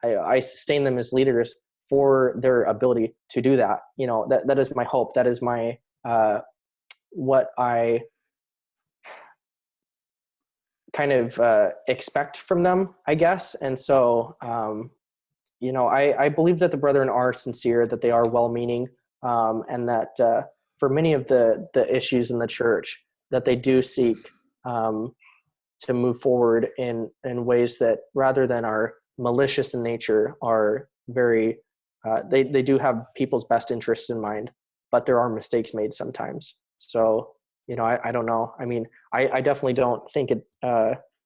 I sustain them as leaders for their ability to do that. That is my hope. That is my what I kind of expect from them, I guess. And so, I believe that the brethren are sincere, that they are well-meaning, and that for many of the issues in the church, that they do seek to move forward in ways that, rather than are malicious in nature, are very they do have people's best interests in mind, but there are mistakes made sometimes. So I don't know. I mean, I definitely don't think it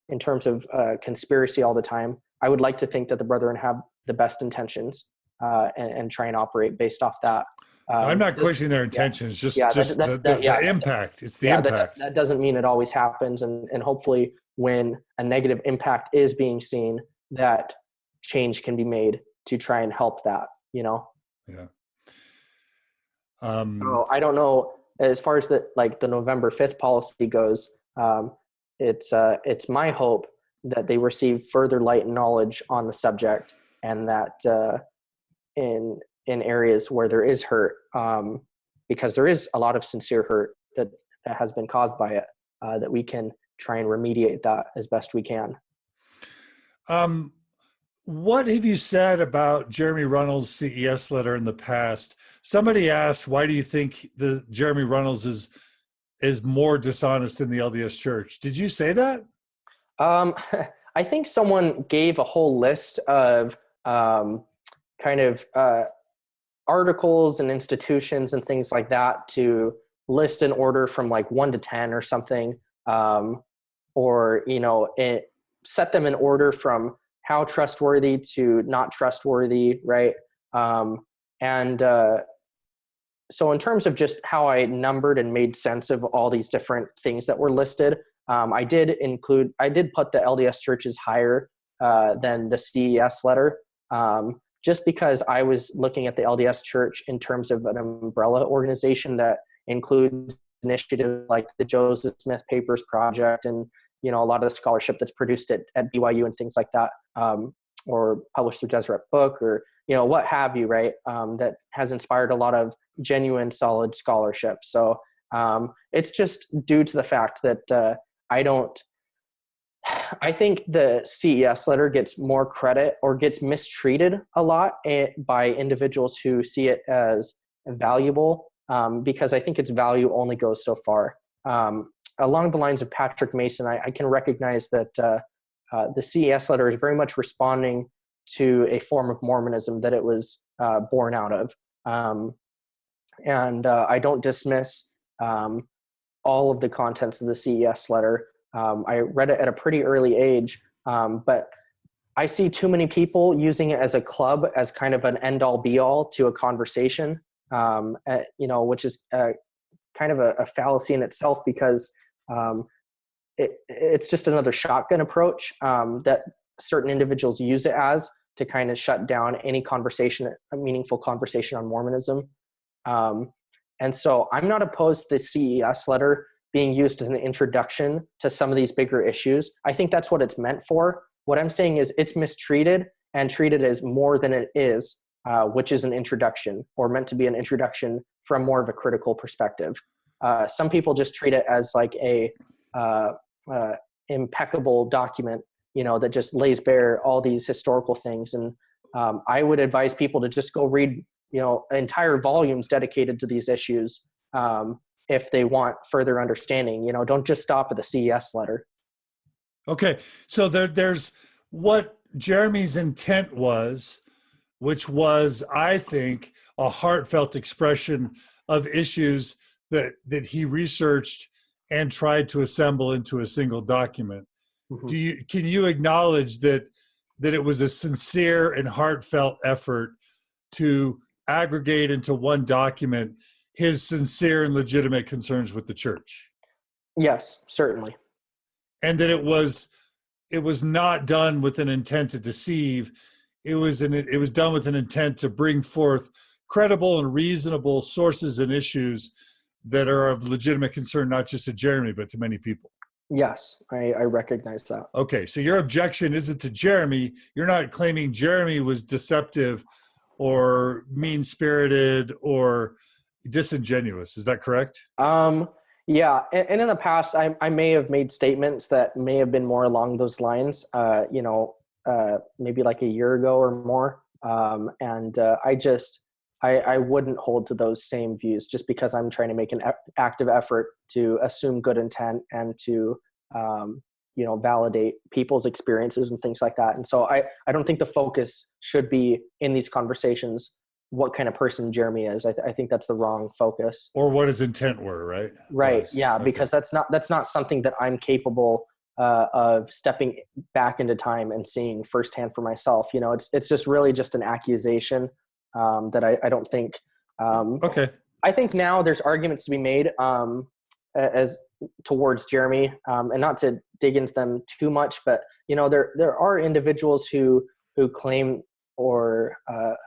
in terms of conspiracy all the time. I would like to think that the brethren have the best intentions and try and operate based off that. I'm not questioning their intentions, the impact. It's the impact. That doesn't mean it always happens. And hopefully when a negative impact is being seen, that change can be made to try and help that, Yeah. So I don't know, as far as the November 5th policy goes, it's my hope that they receive further light and knowledge on the subject, and that in areas where there is hurt, because there is a lot of sincere hurt that has been caused by it, that we can try and remediate that as best we can. What have you said about Jeremy Runnels' CES letter in the past? Somebody asked, why do you think the Jeremy Runnels is more dishonest than the LDS Church? Did you say that? I think someone gave a whole list of articles and institutions and things like that to list in order from like 1 to 10 or something, or set them in order from how trustworthy to not trustworthy, right? So in terms of just how I numbered and made sense of all these different things that were listed, I did put the LDS churches higher than the CES letter, just because I was looking at the LDS church in terms of an umbrella organization that includes initiatives like the Joseph Smith Papers Project and, a lot of the scholarship that's produced at BYU and things like that, or published through Deseret Book or, what have you, right? That has inspired a lot of genuine, solid scholarship. So it's just due to the fact that I think the CES letter gets more credit or gets mistreated a lot by individuals who see it as valuable, because I think its value only goes so far. Along the lines of Patrick Mason, I can recognize that the CES letter is very much responding to a form of Mormonism that it was born out of. And I don't dismiss all of the contents of the CES letter. I read it at a pretty early age, but I see too many people using it as a club, as kind of an end-all be-all to a conversation, which is kind of a fallacy in itself, because it's just another shotgun approach that certain individuals use it as to kind of shut down any conversation, a meaningful conversation on Mormonism. And so I'm not opposed to the CES letter being used as an introduction to some of these bigger issues. I think that's what it's meant for. What I'm saying is it's mistreated and treated as more than it is, which is an introduction, or meant to be an introduction from more of a critical perspective. Some people just treat it as like a impeccable document, that just lays bare all these historical things. And I would advise people to just go read, entire volumes dedicated to these issues, if they want further understanding. Don't just stop at the CES letter. Okay, so there's what Jeremy's intent was, which was, I think, a heartfelt expression of issues that he researched and tried to assemble into a single document. Mm-hmm. Can you acknowledge that it was a sincere and heartfelt effort to aggregate into one document his sincere and legitimate concerns with the church? Yes, certainly. And that it was not done with an intent to deceive. It was done with an intent to bring forth credible and reasonable sources and issues that are of legitimate concern, not just to Jeremy, but to many people. Yes, I recognize that. Okay, so your objection isn't to Jeremy. You're not claiming Jeremy was deceptive or mean-spirited or disingenuous. Is that correct? Yeah, and in the past, I may have made statements that may have been more along those lines, maybe like a year ago or more. I wouldn't hold to those same views, just because I'm trying to make an active effort to assume good intent and to, validate people's experiences and things like that. And so I don't think the focus should be in these conversations what kind of person Jeremy is. I think that's the wrong focus. Or what his intent were, right? Right. Yeah. Okay. Because that's not something that I'm capable of stepping back into time and seeing firsthand for myself. It's just really just an accusation that I don't think. Okay. I think now there's arguments to be made as towards Jeremy, and not to dig into them too much, but there are individuals who claim or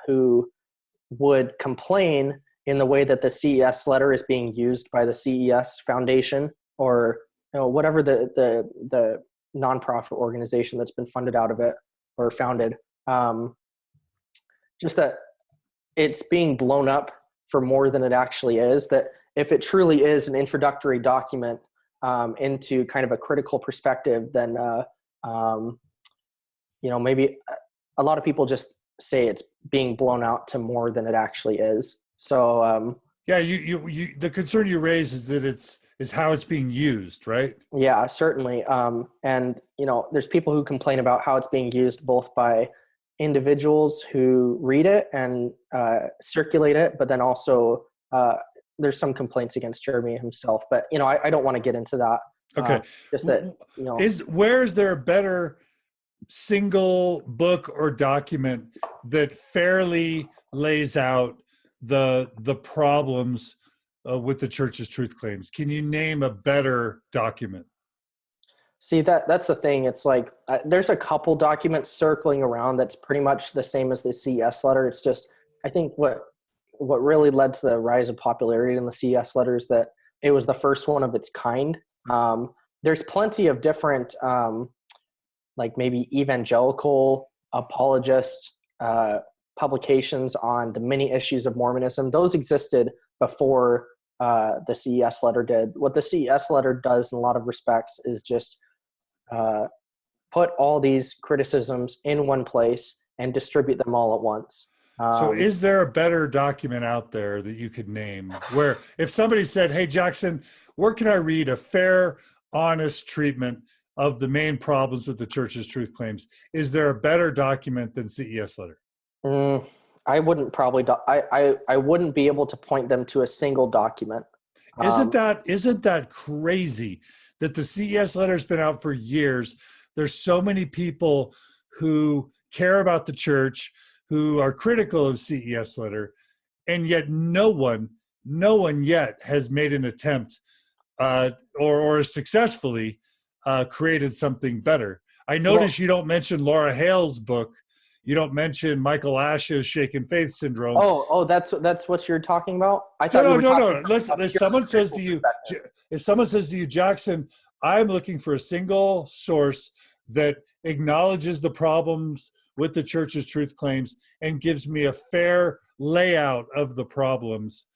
who would complain in the way that the CES letter is being used by the CES Foundation, or whatever the nonprofit organization that's been funded out of it or founded. Just that it's being blown up for more than it actually is, that if it truly is an introductory document into kind of a critical perspective, then maybe a lot of people just say it's being blown out to more than it actually is. So you the concern you raise is that is how it's being used, right? Yeah, certainly. And there's people who complain about how it's being used both by individuals who read it and circulate it, but then also there's some complaints against Jeremy himself. But I don't want to get into that. Okay. Just that where is there a better single book or document that fairly lays out the problems with the church's truth claims? Can you name a better document? See, that's the thing. It's like there's a couple documents circling around that's pretty much the same as the CES letter. It's just, I think what really led to the rise of popularity in the CES letter is that it was the first one of its kind. There's plenty of different like maybe evangelical apologist publications on the many issues of Mormonism. Those existed before the CES letter did. What the CES letter does in a lot of respects is just put all these criticisms in one place and distribute them all at once. So is there a better document out there that you could name where if somebody said, hey, Jackson, where can I read a fair, honest treatment of the main problems with the church's truth claims? Is there a better document than CES letter? I wouldn't probably, I wouldn't be able to point them to a single document. Isn't that crazy that the CES letter's been out for years? There's so many people who care about the church, who are critical of CES letter, and yet no one yet has made an attempt or successfully created something better. I notice you don't mention Laura Hale's book. You don't mention Michael Ash's Shaken Faith Syndrome. Oh, that's what you're talking about? I thought no. If someone says to you, Jackson, I'm looking for a single source that acknowledges the problems with the church's truth claims and gives me a fair layout of the problems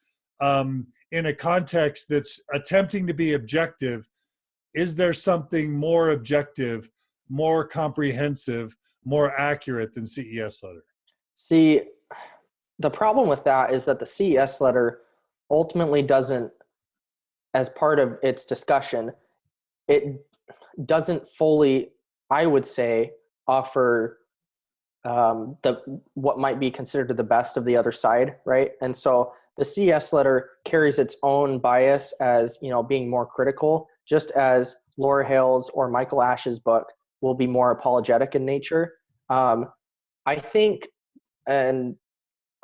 in a context that's attempting to be objective, is there something more objective, more comprehensive, more accurate than CES letter? See, the problem with that is that the CES letter ultimately doesn't, as part of its discussion, it doesn't fully, I would say, offer what might be considered the best of the other side, right? And so the CES letter carries its own bias as, being more critical, just as Laura Hale's or Michael Ash's book will be more apologetic in nature. I think, and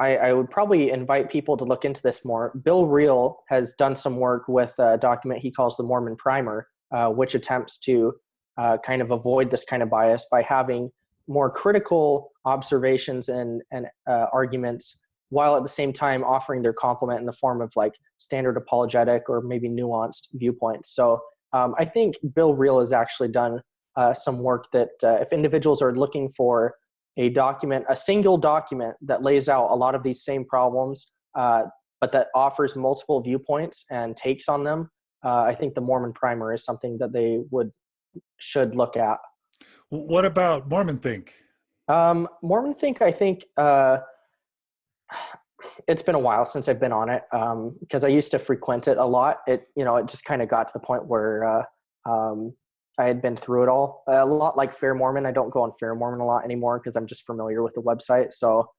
I would probably invite people to look into this more. Bill Reel has done some work with a document he calls the Mormon Primer, which attempts to kind of avoid this kind of bias by having more critical observations and arguments, while at the same time offering their complement in the form of like standard apologetic or maybe nuanced viewpoints. So I think Bill Reel has actually done some work that if individuals are looking for a single document that lays out a lot of these same problems, but that offers multiple viewpoints and takes on them, I think the Mormon Primer is something that they should look at. What about Mormon Think? Mormon Think, I think it's been a while since I've been on it because I used to frequent it a lot. It just kind of got to the point where I had been through it all. A lot like Fair Mormon. I don't go on Fair Mormon a lot anymore because I'm just familiar with the website. So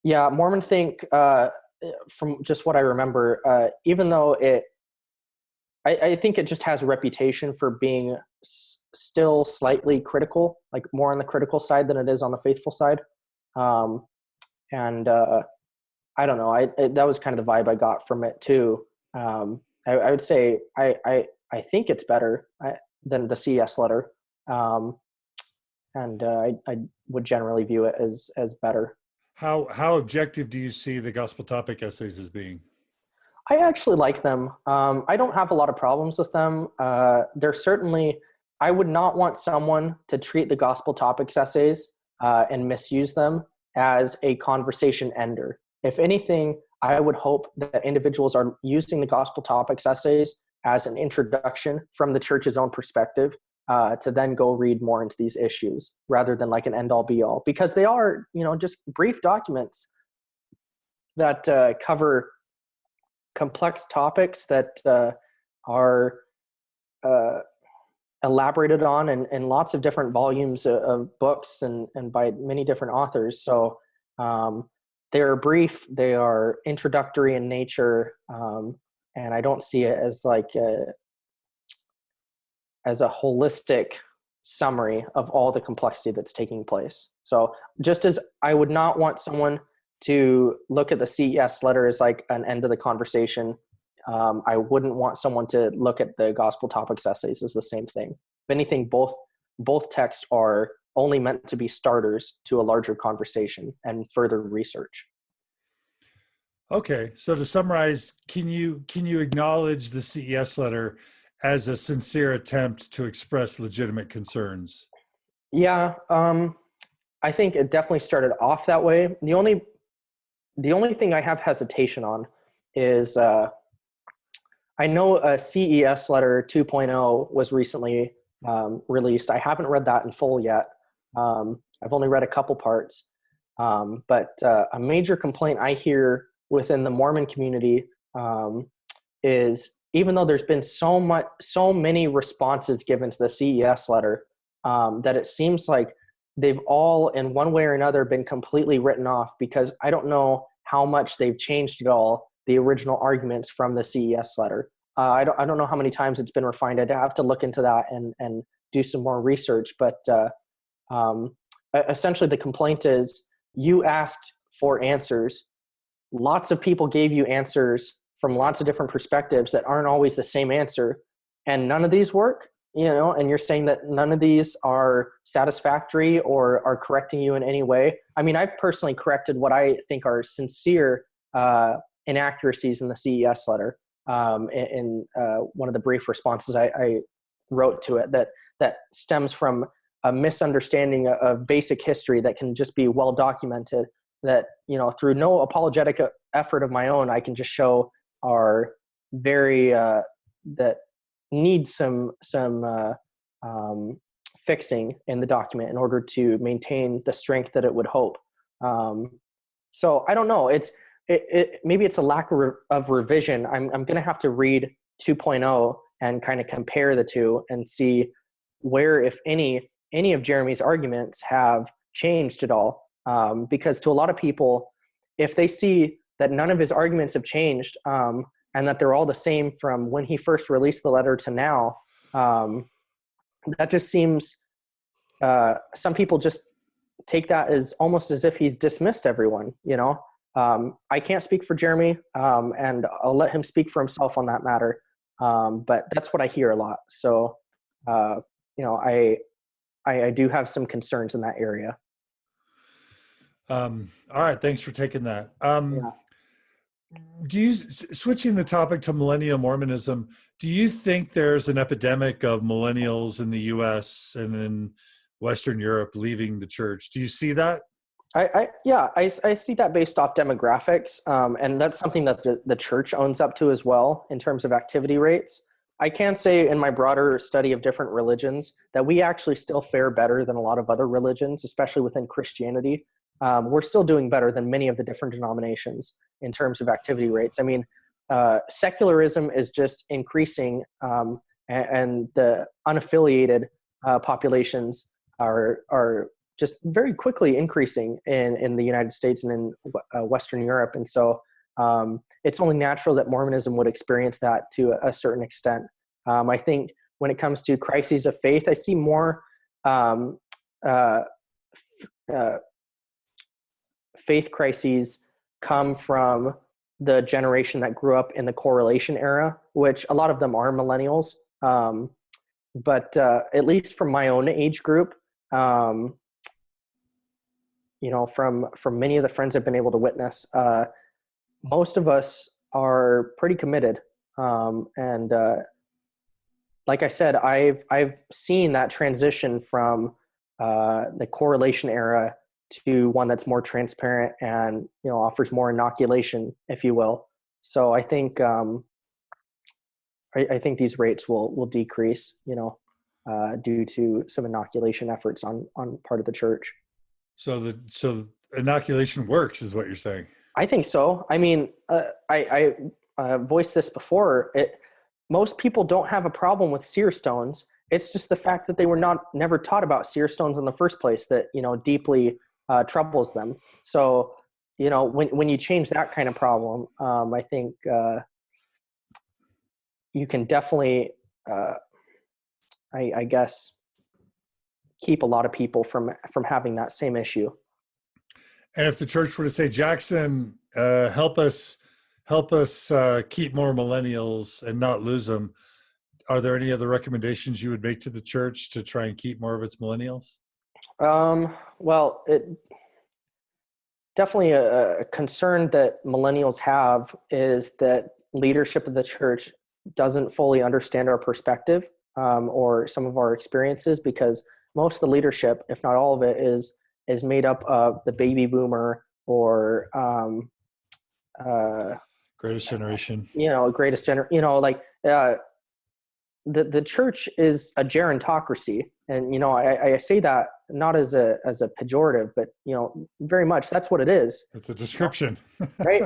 Mormon Think, from just what I remember, even though I think it just has a reputation for being still slightly critical, like more on the critical side than it is on the faithful side. And I don't know. That was kind of the vibe I got from it too. I would say I think it's better than the CES letter, and I would generally view it as better. How objective do you see the gospel topic essays as being? I actually like them. I don't have a lot of problems with them. They're certainly, I would not want someone to treat the gospel topics essays and misuse them as a conversation ender. If anything, I would hope that individuals are using the gospel topics essays as an introduction from the church's own perspective, to then go read more into these issues rather than like an end-all be-all, because they are, just brief documents that cover complex topics that are elaborated on in lots of different volumes of books and by many different authors. So they're brief, they are introductory in nature, and I don't see it as like as a holistic summary of all the complexity that's taking place. So just as I would not want someone to look at the CES letter as like an end of the conversation, I wouldn't want someone to look at the gospel topics essays as the same thing. If anything, both texts are only meant to be starters to a larger conversation and further research. Okay, so to summarize, can you acknowledge the CES letter as a sincere attempt to express legitimate concerns? Yeah, I think it definitely started off that way. The only thing I have hesitation on is I know a CES letter 2.0 was recently released. I haven't read that in full yet. I've only read a couple parts. But a major complaint I hear within the Mormon community is, even though there's been so many responses given to the CES letter, that it seems like they've all in one way or another been completely written off, because I don't know how much they've changed at all the original arguments from the CES letter. I don't know how many times it's been refined. I'd have to look into that and do some more research. But essentially the complaint is, you asked for answers. Lots of people gave you answers from lots of different perspectives that aren't always the same answer, and none of these work, and you're saying that none of these are satisfactory or are correcting you in any way. I mean, I've personally corrected what I think are sincere inaccuracies in the CES letter, in one of the brief responses I wrote to it that stems from a misunderstanding of basic history that can just be well documented, that, through no apologetic effort of my own, I can just show are very that need some fixing in the document in order to maintain the strength that it would hope. So I don't know. Maybe it's a lack of revision. I'm going to have to read 2.0 and kind of compare the two and see where, if any of Jeremy's arguments have changed at all. Because to a lot of people, if they see that none of his arguments have changed, and that they're all the same from when he first released the letter to now, that just seems, some people just take that as almost as if he's dismissed everyone, I can't speak for Jeremy, and I'll let him speak for himself on that matter. But that's what I hear a lot. So, I do have some concerns in that area. All right. Thanks for taking that. Yeah. Switching the topic to millennial Mormonism, do you think there's an epidemic of millennials in the US and in Western Europe leaving the church? Do you see that? I see that based off demographics. And that's something that the church owns up to as well in terms of activity rates. I can say in my broader study of different religions that we actually still fare better than a lot of other religions, especially within Christianity. We're still doing better than many of the different denominations in terms of activity rates. I mean, secularism is just increasing, and the unaffiliated populations are just very quickly increasing in the United States and in Western Europe. And so it's only natural that Mormonism would experience that to a certain extent. I think when it comes to crises of faith, I see more faith crises come from the generation that grew up in the correlation era, which a lot of them are millennials. But at least from my own age group, from many of the friends I've been able to witness, most of us are pretty committed. And like I said, I've seen that transition from the correlation era to one that's more transparent and, offers more inoculation, if you will. So I think I think these rates will decrease, due to some inoculation efforts on part of the church. So inoculation works, is what you're saying. I think so. I mean, I voiced this before. Most people don't have a problem with seer stones. It's just the fact that they were never taught about seer stones in the first place that, deeply troubles them. So, when you change that kind of problem, I think you can definitely, I guess, keep a lot of people from having that same issue. And if the church were to say, Jaxon, help us keep more millennials and not lose them, are there any other recommendations you would make to the church to try and keep more of its millennials? Well, it definitely a concern that millennials have is that leadership of the church doesn't fully understand our perspective or some of our experiences, because most of the leadership, if not all of it, is made up of the baby boomer or greatest generation. The church is a gerontocracy, and I say that not as a pejorative, but very much that's what it is. It's a description, right?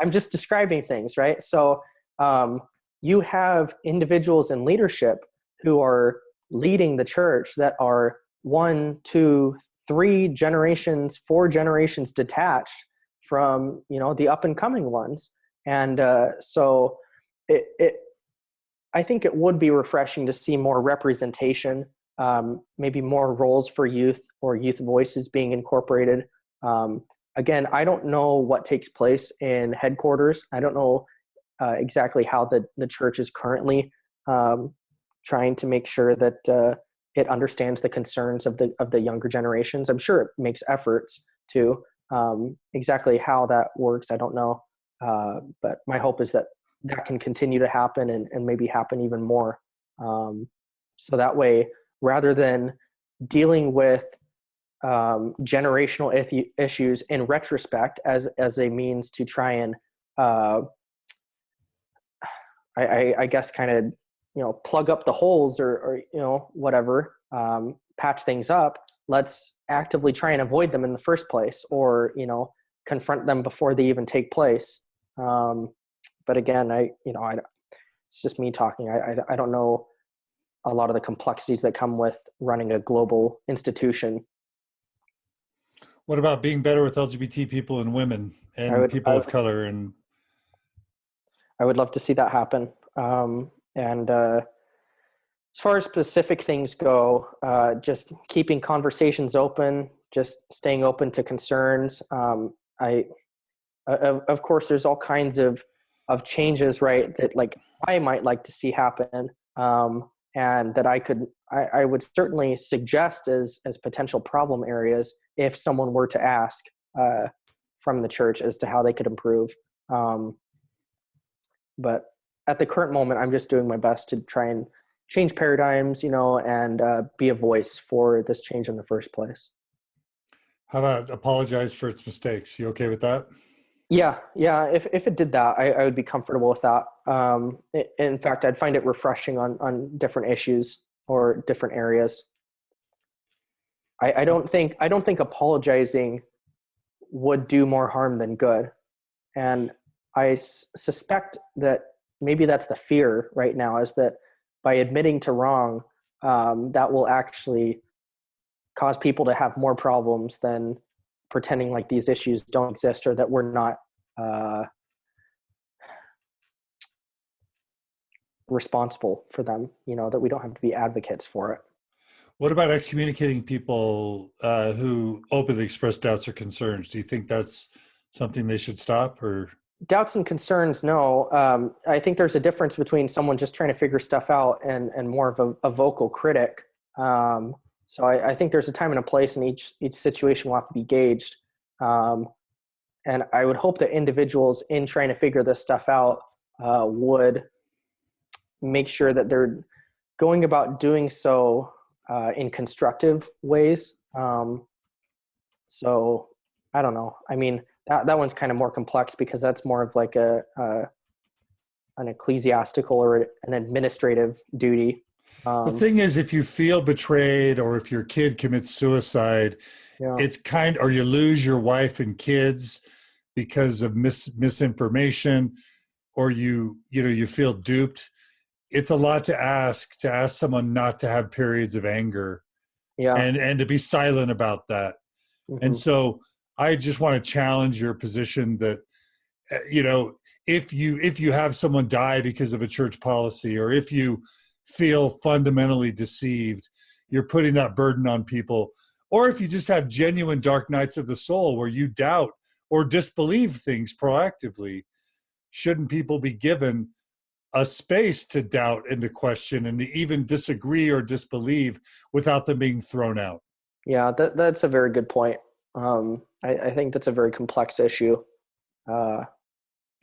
I'm just describing things, right? So you have individuals in leadership who are leading the church that are 1, 2, 3 generations, 4 generations detached from the up and coming ones, and so I think it would be refreshing to see more representation, maybe more roles for youth or youth voices being incorporated. Again, I don't know what takes place in headquarters. I don't know exactly how the church is currently trying to make sure that it understands the concerns of the younger generations. I'm sure it makes efforts to. Exactly how that works, I don't know. But my hope is that can continue to happen and maybe happen even more. So that way, rather than dealing with generational issues in retrospect as a means to try and, I guess, kind of, plug up the holes or whatever, patch things up, let's actively try and avoid them in the first place, or, confront them before they even take place. But again, it's just me talking. I don't know a lot of the complexities that come with running a global institution. What about being better with LGBT people and women and people of color? And I would love to see that happen. And as far as specific things go, just keeping conversations open, just staying open to concerns. Of course, there's all kinds of changes, right, that I might like to see happen, and that I would certainly suggest as potential problem areas if someone were to ask from the church as to how they could improve. But at the current moment, I'm just doing my best to try and change paradigms, and be a voice for this change in the first place. How about apologize for its mistakes? You okay with that? Yeah. If it did that, I would be comfortable with that. In fact, I'd find it refreshing on different issues or different areas. I don't think apologizing would do more harm than good, and I suspect that maybe that's the fear right now, is that by admitting to wrong, that will actually cause people to have more problems than pretending like these issues don't exist, or that we're not responsible for them, that we don't have to be advocates for it. What about excommunicating people who openly express doubts or concerns? Do you think that's something they should stop? Or doubts and concerns? No. I think there's a difference between someone just trying to figure stuff out and more of a vocal critic. So I think there's a time and a place, and each situation will have to be gauged. And I would hope that individuals in trying to figure this stuff out would make sure that they're going about doing so in constructive ways. So I don't know. I mean, that one's kind of more complex because that's more of like an ecclesiastical or an administrative duty. The thing is, if you feel betrayed or if your kid commits suicide, Yeah. it's or you lose your wife and kids because of misinformation, or you feel duped. It's a lot to ask someone not to have periods of anger Yeah. and to be silent about that. Mm-hmm. And so I just want to challenge your position that, if you have someone die because of a church policy, or if you feel fundamentally deceived, you're putting that burden on people. Or if you just have genuine dark nights of the soul where you doubt or disbelieve things proactively, shouldn't people be given a space to doubt and to question and to even disagree or disbelieve without them being thrown out? Yeah, that's a very good point. I think that's a very complex issue.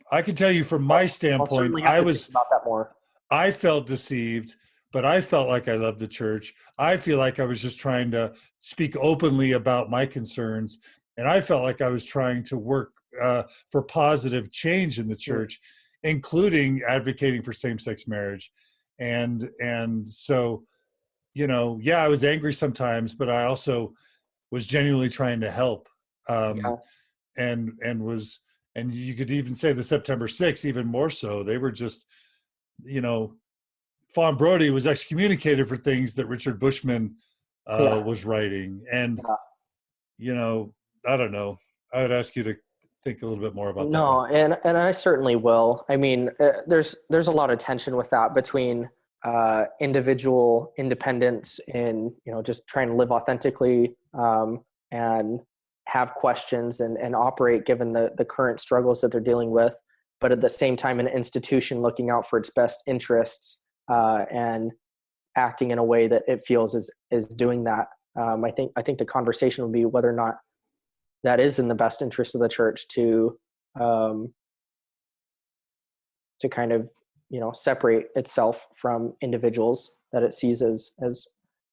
I can tell you from my standpoint, think about that more. I felt deceived, but I felt like I loved the church. I feel like I was just trying to speak openly about my concerns, and I felt like I was trying to work for positive change in the church, including advocating for same-sex marriage. And so, I was angry sometimes, but I also was genuinely trying to help. And you could even say the September 6th, even more so. They were just, Fawn Brodie was excommunicated for things that Richard Bushman was writing. And, I don't know. I would ask you to think a little bit more about that. No, and I certainly will. I mean, there's a lot of tension with that between individual independence and, just trying to live authentically and have questions and operate given the current struggles that they're dealing with, but at the same time, an institution looking out for its best interests and acting in a way that it feels is doing that. I think the conversation will be whether or not that is in the best interest of the church to kind of, separate itself from individuals that it sees as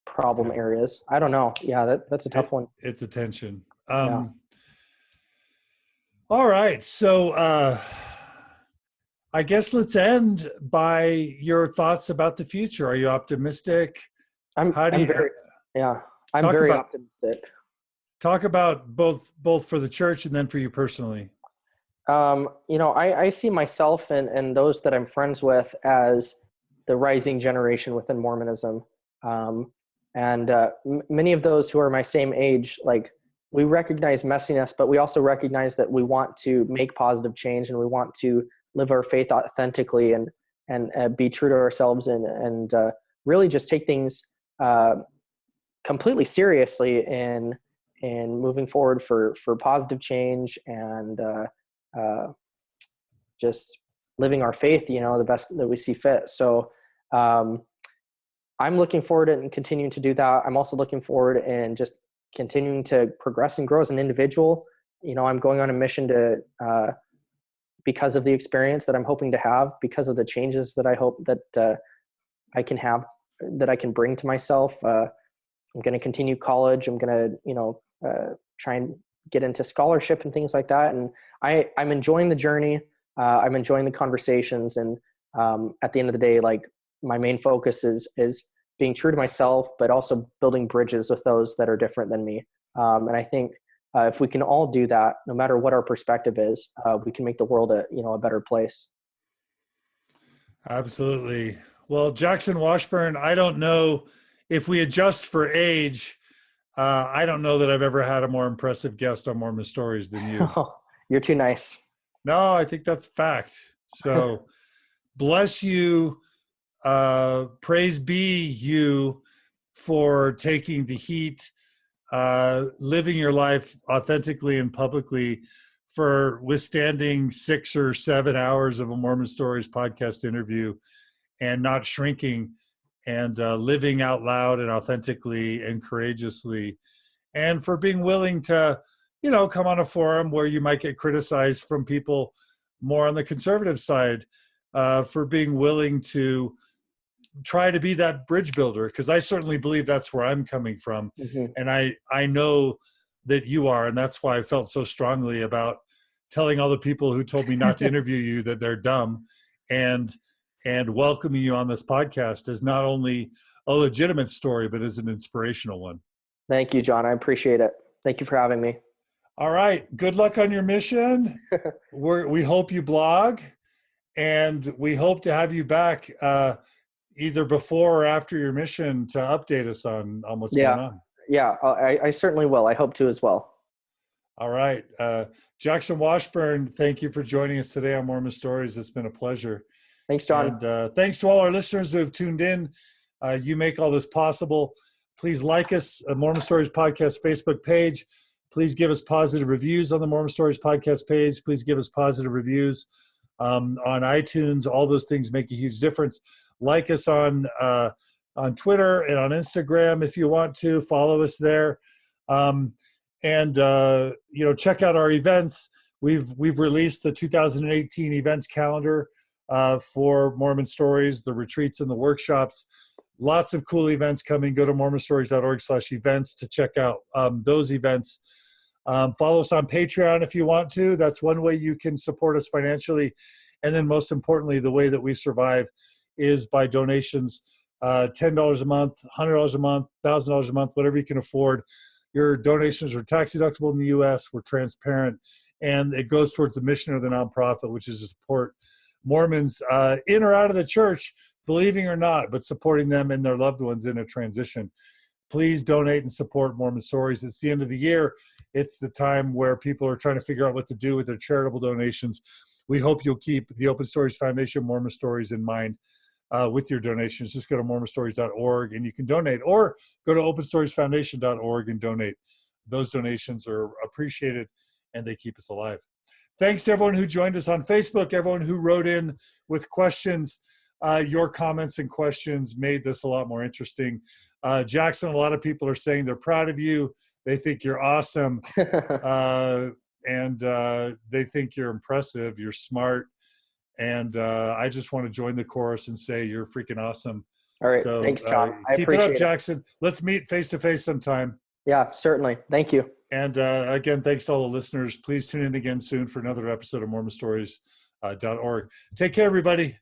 problem areas. I don't know. Yeah, that's a tough one. It's a tension. All right. So I guess let's end by your thoughts about the future. Are you optimistic? I'm very optimistic. Talk about both for the church and then for you personally. I see myself and those that I'm friends with as the rising generation within Mormonism. Many of those who are my same age, like, we recognize messiness, but we also recognize that we want to make positive change and we want to live our faith authentically and be true to ourselves and really just take things completely seriously in moving forward for positive change and just living our faith, the best that we see fit. So I'm looking forward to and continuing to do that. I'm also looking forward and just continuing to progress and grow as an individual. I'm going on a mission to because of the experience that I'm hoping to have, because of the changes that I hope that I can have, that I can bring to myself. I'm going to continue college. I'm going to, try and get into scholarship and things like that. And I'm enjoying the journey. I'm enjoying the conversations. And at the end of the day, like, my main focus is being true to myself, but also building bridges with those that are different than me. And I think if we can all do that, no matter what our perspective is, we can make the world a better place. Absolutely. Well, Jaxon Washburn, I don't know if we adjust for age. I don't know that I've ever had a more impressive guest on Mormon Stories than you. You're too nice. No, I think that's fact. So bless you. Praise be you for taking the heat, living your life authentically and publicly, for withstanding 6 or 7 hours of a Mormon Stories podcast interview and not shrinking, and living out loud and authentically and courageously, and for being willing to, come on a forum where you might get criticized from people more on the conservative side, for being willing to try to be that bridge builder, because I certainly believe that's where I'm coming from. Mm-hmm. And I know that you are. And that's why I felt so strongly about telling all the people who told me not to interview you that they're dumb, and welcoming you on this podcast as not only a legitimate story, but as an inspirational one. Thank you, John. I appreciate it. Thank you for having me. All right. Good luck on your mission. We hope you blog, and we hope to have you back either before or after your mission to update us on what's going on. Yeah, I certainly will. I hope to as well. All right. Jaxon Washburn, thank you for joining us today on Mormon Stories. It's been a pleasure. Thanks, John. And thanks to all our listeners who have tuned in. You make all this possible. Please like us, Mormon Stories Podcast Facebook page. Please give us positive reviews on the Mormon Stories Podcast page. Please give us positive reviews on iTunes. All those things make a huge difference. Like us on Twitter and on Instagram if you want to. Follow us there. Check out our events. We've released the 2018 events calendar for Mormon Stories, the retreats and the workshops. Lots of cool events coming. Go to mormonstories.org/events to check out those events. Follow us on Patreon if you want to. That's one way you can support us financially. And then most importantly, the way that we survive is by donations, $10 a month, $100 a month, $1,000 a month, whatever you can afford. Your donations are tax deductible in the U.S. We're transparent, and it goes towards the mission of the nonprofit, which is to support Mormons in or out of the church, believing or not, but supporting them and their loved ones in a transition. Please donate and support Mormon Stories. It's the end of the year. It's the time where people are trying to figure out what to do with their charitable donations. We hope you'll keep the Open Stories Foundation Mormon Stories in mind with your donations. Just go to mormonstories.org and you can donate, or go to openstoriesfoundation.org and donate. Those donations are appreciated and they keep us alive. Thanks to everyone who joined us on Facebook, everyone who wrote in with questions. Your comments and questions made this a lot more interesting. Jaxon, a lot of people are saying they're proud of you. They think you're awesome. And they think you're impressive. You're smart. And I just want to join the chorus and say you're freaking awesome. All right. So, thanks, John. I keep it up, appreciate Jaxon. Let's meet face-to-face sometime. Yeah, certainly. Thank you. And again, thanks to all the listeners. Please tune in again soon for another episode of mormonstories.org. Take care, everybody.